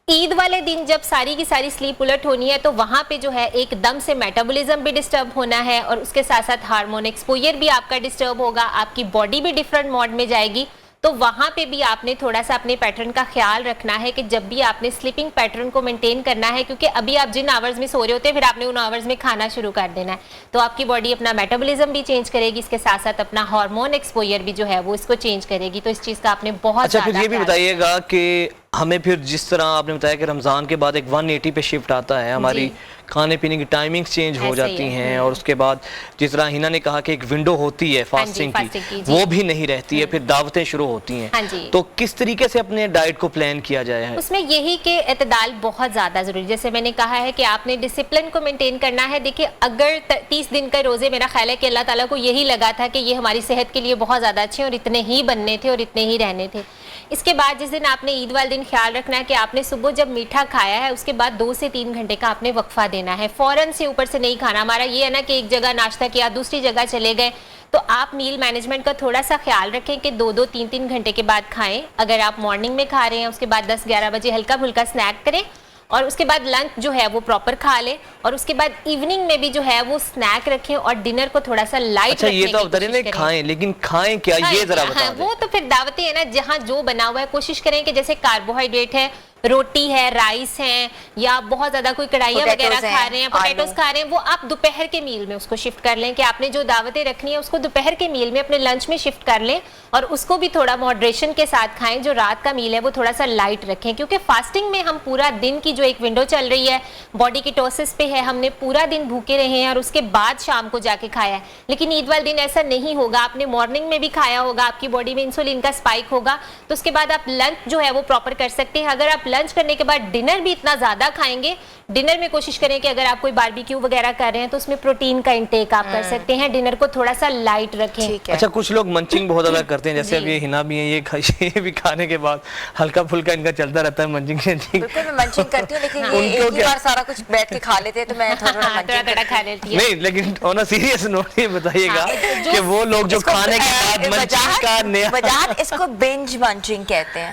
S6: عید والے دن جب ساری کی ساری سلیپ الٹ ہونی ہے تو وہاں پہ جو ہے ایک دم سے میٹابولزم بھی ڈسٹرب ہونا ہے، اور اس کے ساتھ ساتھ ہارمون ایکسپوئر بھی آپ کا ڈسٹرب ہوگا، آپ کی باڈی بھی ڈیفرنٹ موڈ میں جائے گی. تو وہاں پہ بھی آپ نے تھوڑا سا اپنے پیٹرن کا خیال رکھنا ہے کہ جب بھی آپ نے سلیپنگ پیٹرن کو مینٹین کرنا ہے، کیونکہ ابھی آپ جن آورز میں سو رہے ہوتے ہیں پھر آپ نے ان آورز میں کھانا شروع کر دینا ہے، تو آپ کی باڈی اپنا میٹابولزم بھی چینج کرے گی، اس کے ساتھ ساتھ اپنا ہارمون ایکسپوئر بھی جو ہے وہ اس کو چینج کرے گی. تو اس چیز کا آپ نے بہت
S4: اچھا پھر یہ بھی بتائیے گا کہ ہمیں پھر جس طرح آپ نے بتایا کہ رمضان کے بعد ایک 180 پہ شفٹ آتا ہے، ہماری کھانے پینے کی ٹائمنگز چینج ہو جاتی ہیں، اور اس کے بعد جس طرح ہینا نے کہا کہ ایک ونڈو ہوتی ہے فاسٹنگ کی، وہ بھی نہیں رہتی ہے، پھر دعوتیں شروع ہوتی ہیں. تو کس طریقے سے اپنے ڈائٹ کو پلان کیا جائے ہے؟
S6: اس میں یہی کہ اعتدال بہت زیادہ ضروری. جیسے میں نے کہا ہے کہ آپ نے ڈسپلن کو مینٹین کرنا ہے. دیکھیں اگر 30 دن کا روزے، میرا خیال ہے کہ اللہ تعالیٰ کو یہی لگا تھا کہ یہ ہماری صحت کے لیے بہت زیادہ اچھے اور اتنے ہی بننے تھے اور اتنے ہی رہنے تھے. اس کے بعد جس دن آپ نے عید والے دن خیال رکھنا ہے کہ آپ نے صبح جب میٹھا کھایا ہے اس کے بعد 2 سے 3 گھنٹے کا آپ نے وقفہ دینا ہے. فوراً سے اوپر سے نہیں کھانا. ہمارا یہ ہے نا کہ ایک جگہ ناشتہ کیا دوسری جگہ چلے گئے، تو آپ میل مینجمنٹ کا تھوڑا سا خیال رکھیں کہ 2-2, 3-3 گھنٹے کے بعد کھائیں. اگر آپ مارننگ میں کھا رہے ہیں اس کے بعد 10-11 بجے ہلکا پھلکا سنیک کریں، اور اس کے بعد لنچ جو ہے وہ پراپر کھا لیں، اور اس کے بعد ایوننگ میں بھی جو ہے وہ سنیک رکھیں اور ڈنر کو تھوڑا سا لائٹ رکھنے کی کوشش کریں.
S4: یہ تو کھائیں، لیکن کھائیں کیا یہ ذرا بتا دیں.
S6: وہ تو پھر دعوتیں ہیں نا، جہاں جو بنا ہوا ہے کوشش کریں کہ جیسے کاربوہائیڈریٹ ہے روٹی ہے, رائس ہیں, یا بہت زیادہ کوئی کڑھائیاں وغیرہ کھا رہے ہیں, پوٹیٹوز کھا رہے ہیں, وہ آپ دوپہر کے میل میں اس کو شفٹ کر لیں کہ آپ نے جو دعوتیں رکھنی ہے اس کو دوپہر کے میل میں اپنے لنچ میں شفٹ کر لیں, اور اس کو بھی تھوڑا ماڈریشن کے ساتھ کھائیں. جو رات کا میل ہے وہ تھوڑا سا لائٹ رکھیں, کیونکہ فاسٹنگ میں ہم پورا دن کی جو ایک ونڈو چل رہی ہے باڈی کی ٹوسس پہ ہے, ہم نے پورا دن بھوکے رہے ہیں اور اس کے بعد شام کو جا کے کھایا ہے. لیکن عید والے دن ایسا نہیں ہوگا, آپ نے مارننگ میں بھی کھایا ہوگا, آپ کی باڈی میں انسولین کا اسپائک ہوگا, تو اس کے بعد آپ لنچ جو ہے وہ پراپر کر سکتے ہیں. اگر آپ لنچ کرنے کے بعد ڈنر بھی اتنا زیادہ کھائیں گے, ڈنر میں کوشش کریں کہ اگر آپ کوئی باربیکیو وغیرہ کر رہے ہیں تو اس میں پروٹین کا انٹیک آپ کر سکتے ہیں. ڈنر کو تھوڑا سا لائٹ رکھیں.
S4: اچھا, کچھ لوگ منچنگ بہت زیادہ کرتے ہیں, جیسے اب یہ ہنا بھی ہیں, یہ بھی کھانے کے بعد ہلکا پھلکا ان کا چلتا رہتا ہے منچنگ.
S2: بالکل میں منچنگ کرتی ہوں, لیکن یہ ایک ہی بار سارا کچھ بیٹھ کے کھا لیتے ہیں تو میں تھوڑا
S6: تھوڑا کھا لیتی ہے.
S4: نہیں, لیکن آن اے سیریس نوٹ یہ بتائیے گا کہ وہ لوگ جو کھانے کے بعد منچنگ کا نیا
S2: وجاہت اس کو بنج منچنگ کہتے ہیں.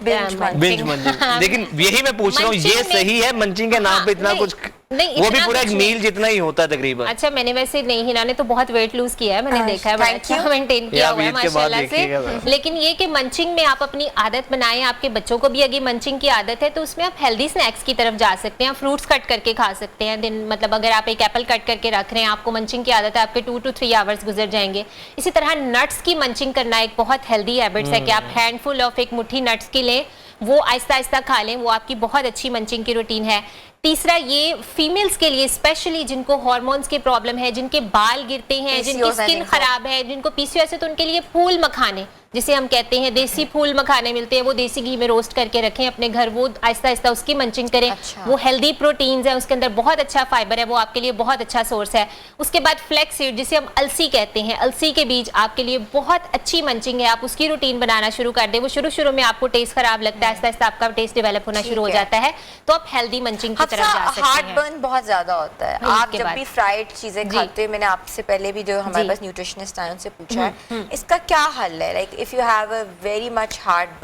S4: بنج منچنگ. لیکن یہی میں پوچھ رہا ہوں, یہ صحیح ہے منچنگ کے نام پہ اتنا کچھ؟ وہ بھی پورا ایک میل جتنا ہی ہوتا ہے تقریباً.
S6: اچھا, میں نے ویسے نہیں, ہنا نے تو بہت ویٹ لوز کیا ہے, میں نے دیکھا ہے, بڑا اچھا مینٹین کیا ہوا ہے ماشاءاللہ سے. لیکن یہ کہ منچنگ میں آپ اپنی عادت بنائیں, آپ کے بچوں کو بھی اگر منچنگ کی عادت ہے تو اس میں آپ ہیلدی سنیکس کی طرف جا سکتے ہیں. فروٹس کٹ کر کے کھا سکتے ہیں دن, مطلب اگر آپ ایک ایپل کٹ کر کے رکھ رہے ہیں, آپ کو منچنگ کی عادت ہے, آپ کے 2 to 3 آورس گزر جائیں گے. اسی طرح نٹس کی منچنگ کرنا ایک بہت ہیلدی ہیبٹس ہے کہ آپ ہینڈ فل آف ایک مٹھی نٹس کی لیں, وہ آہستہ آہستہ کھا لیں, وہ آپ کی بہت اچھی منچنگ کی روٹین ہے. تیسرا, یہ فیمیلز کے لیے اسپیشلی جن کو ہارمونز کی پرابلم ہے, جن کے بال گرتے ہیں, جن کی سکن خراب ہے, جن کو پی سی او ایس ہے, تو ان کے لیے پھول مکھانے جسے ہم کہتے ہیں دیسی پھول مکھانے ملتے ہیں, وہ دیسی گھی میں روسٹ کر کے رکھیں اپنے گھر, وہ آہستہ آہستہ اس کی منچنگ کریں. وہ ہیلدی پروٹینز ہیں, اس کے اندر بہت اچھا فائبر ہے, وہ آپ کے لیے بہت اچھا سورس ہے. اس کے بعد فلیکس سیڈ جسے ہم السی کہتے ہیں, السی کے بیج آپ کے لیے بہت اچھی منچنگ ہے, آپ اس کی روٹین بنانا شروع کر دیں. وہ شروع میں آپ کو ٹیسٹ خراب لگتا ہے, آہستہ آہستہ آپ کا ٹیسٹ ڈیولپ ہونا شروع ہو جاتا ہے, تو آپ ہیلدی منچنگ کی طرف جا سکتے ہیں.
S2: ہارٹ برن بہت زیادہ ہوتا ہے, آپ جب بھی فرائیڈ چیزیں کھاتے ہیں, میں نے آپ سے پہلے بھی جو ہمارے پاس نیوٹریشنسٹ ہیں ان سے پوچھا ہے, اس کا کیا حل ہے؟ Like if you have a very much heart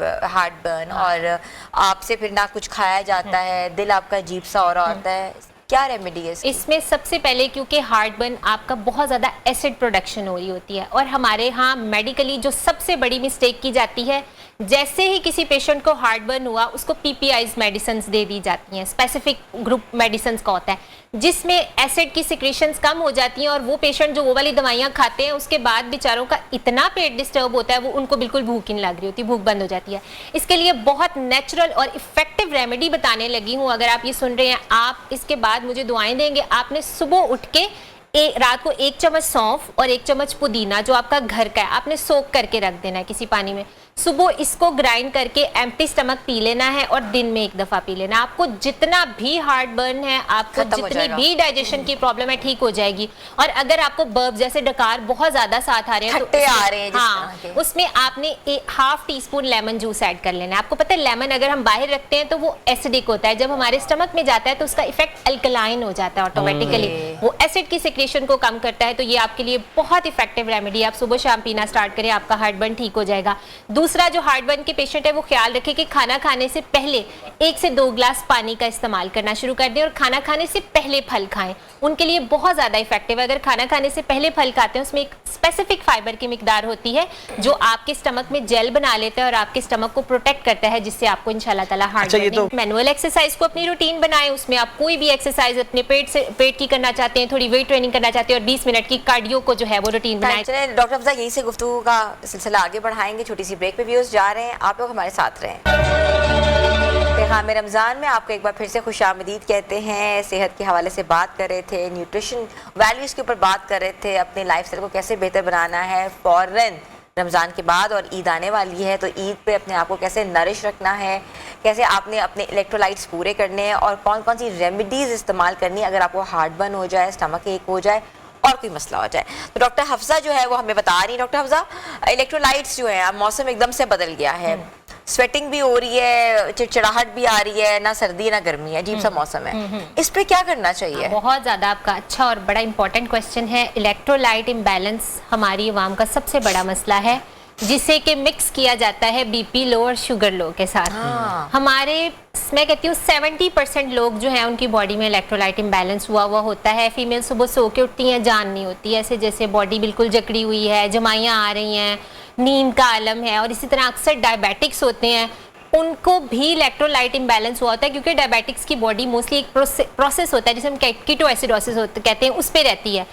S2: burn اور آپ سے پھر نہ کچھ کھایا جاتا ہے, دل آپ کا عجیب سا ہو رہا ہوتا ہے, کیا ریمیڈی ہے
S6: اس میں؟ سب سے پہلے کیونکہ ہارٹ برن آپ کا بہت زیادہ ایسڈ پروڈکشن ہو رہی ہوتی ہے, اور ہمارے ہاں میڈیکلی جو سب سے بڑی مسٹیک کی جاتی ہے, جیسے ہی کسی پیشنٹ کو ہارٹ برن ہوا اس کو پی پی آئیز میڈیسنز دے دی جاتی ہیں, اسپیسیفک گروپ میڈیسنز کا ہوتا ہے, جس میں ایسڈ کی سیکریشنز کم ہو جاتی ہیں, اور وہ پیشنٹ جو وہ والی دوائیاں کھاتے ہیں اس کے بعد بیچاروں کا اتنا پیٹ ڈسٹرب ہوتا ہے, وہ ان کو بالکل بھوک نہیں لگ رہی ہوتی, بھوک بند ہو جاتی ہے. اس کے لیے بہت نیچرل اور افیکٹو ریمیڈی بتانے لگی ہوں. اگر آپ یہ سن رہے ہیں, آپ اس کے بعد مجھے دعائیں دیں گے. آپ نے صبح اٹھ کے رات کو 1 چمچ سونف اور 1 چمچ پودینہ جو آپ کا گھر کا ہے, آپ نے سوک کر کے رکھ دینا ہے کسی پانی میں. صبح اس کو گرائنڈ کر کے ایمپٹی سٹمک پی لینا ہے, اور دن میں 1 دفعہ پی لینا. آپ کو جتنا بھی ہارٹ برن ہے, آپ کو جتنی بھی ڈائجیشن کی پرابلم ہے, ٹھیک ہو جائے گی. اور اگر آپ کو برب جیسے ڈکار بہت زیادہ ساتھ آ رہے ہیں,
S2: کھٹے آ رہے ہیں,
S6: ہاں, اس میں آپ نے 1/2 teaspoon lemon juice add کر لینا ہے. آپ کو پتہ ہے لیمن اگر ہم باہر رکھتے ہیں تو وہ ایسیڈک ہوتا ہے, جب ہمارے اسٹمک میں جاتا ہے تو اس کا افیکٹ الکلائن ہو جاتا ہے آٹومیٹیکلی, وہ ایسڈ کی سیکریشن کو کم کرتا ہے. تو یہ آپ کے لیے بہت افیکٹو ریمیڈی ہے, آپ صبح شام پینا اسٹارٹ کریں, آپ کا ہارٹ برن ٹھیک ہو جائے گا. دوسرا, جو ہارٹ برن کے پیشنٹ ہے وہ خیال رکھے کہ کھانا کھانے سے پہلے 1 سے 2 گلاس پانی کا استعمال کرنا شروع کر دیں, اور کھانا کھانے سے پہلے پھل کھائیں, ان کے لیے بہت زیادہ افیکٹو ہے. اگر کھانا کھانے سے پہلے پھل کھاتے ہیں, اس میں ایک اسپیسیفک فائبر کی مقدار ہوتی ہے جو آپ کے اسٹمک میں جیل بنا لیتا ہے اور آپ کے اسٹمک کو پروٹیکٹ کرتا ہے, جس سے آپ کو انشاءاللہ تعالی ہارٹ برن. مینوئل ایکسرسائز کو اپنی روٹین بنائیں, اس میں آپ کوئی بھی ایکسرسائز اپنے پیٹ کی کرنا چاہتے ہیں, تھوڑی ویٹ ٹریننگ کرنا چاہتے ہیں, اور 20 منٹ کی کارڈیو کو جو ہے وہ روٹین بنائیں.
S2: ڈاکٹر افضا, یہیں سے گفتگو کا سلسلہ آگے بڑھائیں گے, چھوٹی سی بریک پہ ویوز جا رہے ہیں, آپ لوگ ہمارے ساتھ رہیں. پیغام رمضان میں آپ کو ایک بار پھر سے خوش آمدید کہتے ہیں. صحت کے حوالے سے بات کر رہے تھے, نیوٹریشن ویلیوز کے اوپر بات کر رہے تھے, اپنے لائف اسٹائل کو کیسے بہتر بنانا ہے فوراً رمضان کے بعد, اور عید آنے والی ہے, تو عید پہ اپنے آپ کو کیسے نرش رکھنا ہے, کیسے آپ نے اپنے الیکٹرولائٹس پورے کرنے ہیں, اور کون کون سی ریمیڈیز استعمال کرنی اگر آپ کو ہارٹ برن ہو جائے, اسٹمک ایک ہو جائے, اور کوئی مسئلہ ہو جائے. تو ڈاکٹر حفصہ جو ہے وہ ہمیں بتا رہی ہیں. ڈاکٹر حفصہ, الیکٹرولائٹس جو ہیں, موسم ایک دم سے بدل گیا ہے, سویٹنگ بھی ہو رہی ہے, چڑچڑاہٹ بھی آ رہی ہے, نہ سردی نہ گرمی ہے, عجیب سا موسم ہے, اس پہ کیا کرنا چاہیے؟
S6: بہت زیادہ آپ کا اچھا اور بڑا امپورٹنٹ کویسچن ہے. الیکٹرولائٹ امبیلنس ہماری عوام کا سب سے بڑا مسئلہ ہے, جسے کہ مکس کیا جاتا ہے بی پی لو اور شوگر لو کے ساتھ. ہمارے میں کہتی ہوں 70% لوگ جو ہیں ان کی باڈی میں الیکٹرولائٹ امبیلنس ہوا ہوتا ہے. فیمیل صبح سو کے اٹھتی ہیں, جان نہیں ہوتی, ایسے جیسے باڈی بالکل جکڑی ہوئی ہے, جمائیاں آ رہی ہیں, نیند کا عالم ہے, اور اسی طرح اکثر ڈائبیٹکس ہوتے ہیں, ان کو بھی الیکٹرولائٹ امبیلنس ہوا ہوتا ہے کیونکہ ڈائبیٹکس کی باڈی موسٹلی ایک پروسیس ہوتا ہے جسے ہم کیٹو ایسیڈوسس کہتے ہیں, اس پہ رہتی ہے.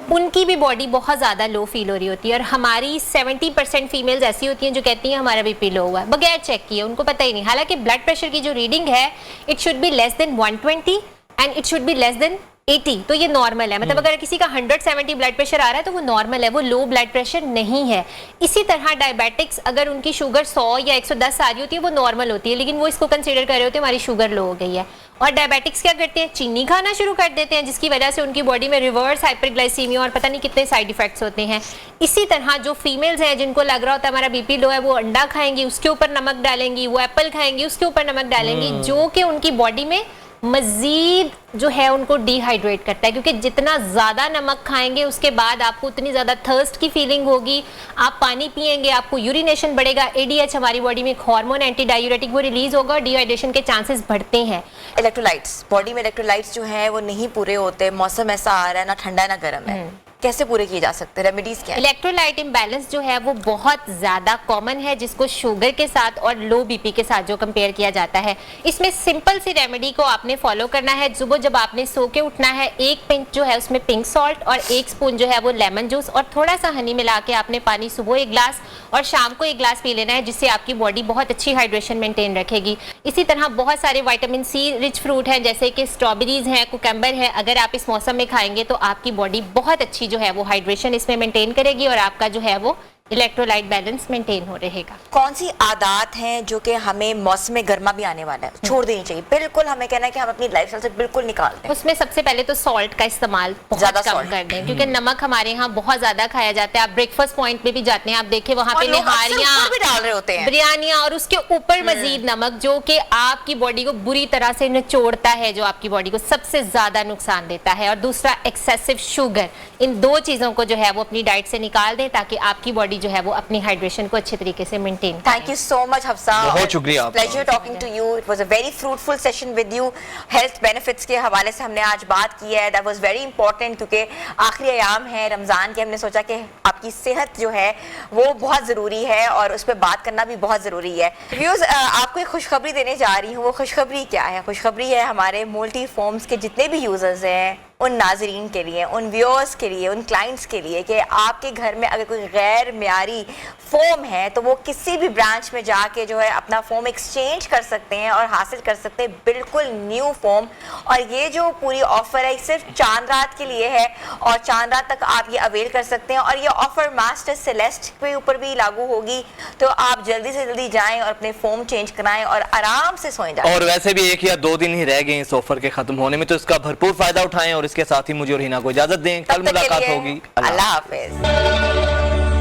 S6: ان کی بھی باڈی بہت زیادہ لو فیل ہو رہی ہوتی ہے, اور ہماری 70% فیمیلز ایسی ہوتی ہیں جو کہتی ہیں ہمارا بی پی لو ہوا ہے بغیر چیک کیے, ان کو پتہ ہی نہیں. حالانکہ بلڈ پریشر کی جو ریڈنگ ہے it should be less than 120 and it should be less than 80, تو یہ نارمل ہے. مطلب اگر کسی کا 170 بلڈ پریشر آ رہا ہے تو وہ نارمل ہے, وہ لو بلڈ پریشر نہیں ہے. اسی طرح ڈائبیٹکس اگر ان کی شوگر 100 یا 110 آ رہی ہوتی ہے وہ نارمل ہوتی ہے, لیکن وہ اس کو کنسیڈر کر رہے ہوتے ہیں ہماری شوگر لو ہو گئی ہے. اور ڈائبیٹکس کیا کرتے ہیں, چینی کھانا شروع کر دیتے ہیں جس کی وجہ سے ان کی باڈی میں ریورس ہائپر گلائسیمیا اور پتہ نہیں کتنے سائیڈ ایفیکٹس ہوتے ہیں. اسی طرح جو فیمیلز ہیں جن کو لگ رہا ہوتا ہے ہمارا بی پی لو ہے, وہ انڈا کھائیں گی اس کے اوپر نمک ڈالیں گی, وہ ایپل کھائیں گی اس کے اوپر نمک ڈالیں گی, جو کہ ان کی باڈی میں مزید جو ہے ان کو ڈی ہائیڈریٹ کرتا ہے, کیونکہ جتنا زیادہ نمک کھائیں گے اس کے بعد آپ کو اتنی زیادہ تھرسٹ کی فیلنگ ہوگی, آپ پانی پئیں گے, آپ کو یورینیشن بڑھے گا. ADH ہماری باڈی میں ایک ہارمون اینٹی ڈائیوریٹک وہ ریلیز ہوگا اور ڈی ہائیڈریشن کے چانسز بڑھتے ہیں.
S2: الیکٹرولائٹس باڈی میں الیکٹرولائٹس جو ہیں وہ نہیں پورے ہوتے, موسم ایسا آ رہا ہے نہ ٹھنڈا ہے نہ گرم ہے, کیسے پورے کیے جا سکتے ہیں, ریمیڈیز کیا ہیں؟
S6: الیکٹرولائٹ امبیلنس جو ہے وہ بہت زیادہ کامن ہے جس کو شوگر کے ساتھ اور لو بی پی کے ساتھ جو کمپیئر کیا جاتا ہے. اس میں سمپل سی ریمیڈی کو آپ نے فالو کرنا ہے. صبح جب آپ نے سو کے اٹھنا ہے 1 پنچ جو ہے اس میں پنک سالٹ اور 1 اسپون جو ہے وہ لیمن جوس اور تھوڑا سا ہنی ملا کے آپ نے پانی صبح 1 گلاس اور شام کو 1 گلاس پی لینا ہے, جس سے آپ کی باڈی بہت اچھی ہائیڈریشن مینٹین رکھے گی. اسی طرح بہت سارے وائٹامن سی رچ فروٹ ہیں جیسے کہ اسٹرابیریز ہیں, کوکمبر ہے, اگر آپ اس موسم میں کھائیں گے تو آپ کی باڈی بہت اچھی جو ہے وہ ہائیڈریشن اس میں مینٹین کرے گی اور آپ کا جو ہے وہ الیکٹرولائٹ بیلنس مینٹین ہو رہے گا.
S2: کون سی عادات ہیں جو کہ ہمیں موسم گرما بھی آنے والا ہے چھوڑ دینی چاہیے؟ بالکل ہمیں کہنا ہے کہ ہم اپنی لائف اسٹائل سے بالکل نکال دیں.
S6: اس میں سب سے پہلے تو سالٹ کا استعمال بہت کم کر دیں, کیونکہ نمک ہمارے ہاں بہت زیادہ کھایا جاتا ہے. آپ بریک فاسٹ پوائنٹ پہ بھی جاتے ہیں, آپ دیکھیں وہاں پہ نہاریاں
S2: بھی ڈال رہے ہوتے ہیں,
S6: بریانیاں, اور اس کے اوپر مزید نمک جو کہ آپ کی باڈی کو بری طرح سے نچوڑتا ہے, جو آپ کی باڈی کو سب سے زیادہ نقصان دیتا ہے. اور دوسرا ایکسیسو شوگر, ان 2 چیزوں کو جو ہے وہ اپنی ڈائٹ سے نکال دیں تاکہ آپ کی باڈی جو ہے وہ اپنی ہائیڈریشن کو اچھے طریقے سے مینٹین کرے.
S2: Thank you so much Hafsa,
S4: بہت شکریہ آپ کا.
S2: Pleasure talking to you. It was a very fruitful session with you. Health benefits کے حوالے سے ہم نے آج بات کی ہے, دیٹ واز ویری امپورٹنٹ, کیونکہ آخری ایام ہے رمضان کے, ہم نے سوچا کہ آپ کی صحت جو ہے وہ بہت ضروری ہے اور اس پہ بات کرنا بھی بہت ضروری ہے. ویوز, آپ کو ایک خوشخبری دینے جا رہی ہوں. وہ خوشخبری کیا ہے؟ خوشخبری ہے ہمارے مولٹی فارمز کے جتنے بھی یوزرز ہیں ان ناظرین کے لیے, ان ویورز کے لیے, ان کلائنٹس کے لیے, کہ آپ کے گھر میں اگر کوئی غیر معیاری فوم ہے تو وہ کسی بھی برانچ میں جا کے جو ہے اپنا فوم ایکسچینج کر سکتے ہیں اور حاصل کر سکتے ہیں بالکل نیو فوم. اور یہ جو پوری آفر ہے صرف چاند رات کے لیے ہے اور چاند رات تک آپ یہ اویل کر سکتے ہیں, اور یہ آفر ماسٹر سیلیسٹ کے اوپر بھی لاگو ہوگی. تو آپ جلدی سے جلدی جائیں اور اپنے فوم چینج کرائیں اور آرام سے سوئیں جائیں.
S4: اور ویسے بھی 1 یا 2 دن ہی رہ گئے اس آفر کے ختم ہونے میں, تو اس کا بھرپور فائدہ اٹھائیں. اور اس کے ساتھ ہی مجھے اور ہینا کو اجازت دیں, کل ملاقات ہوگی.
S2: اللہ حافظ.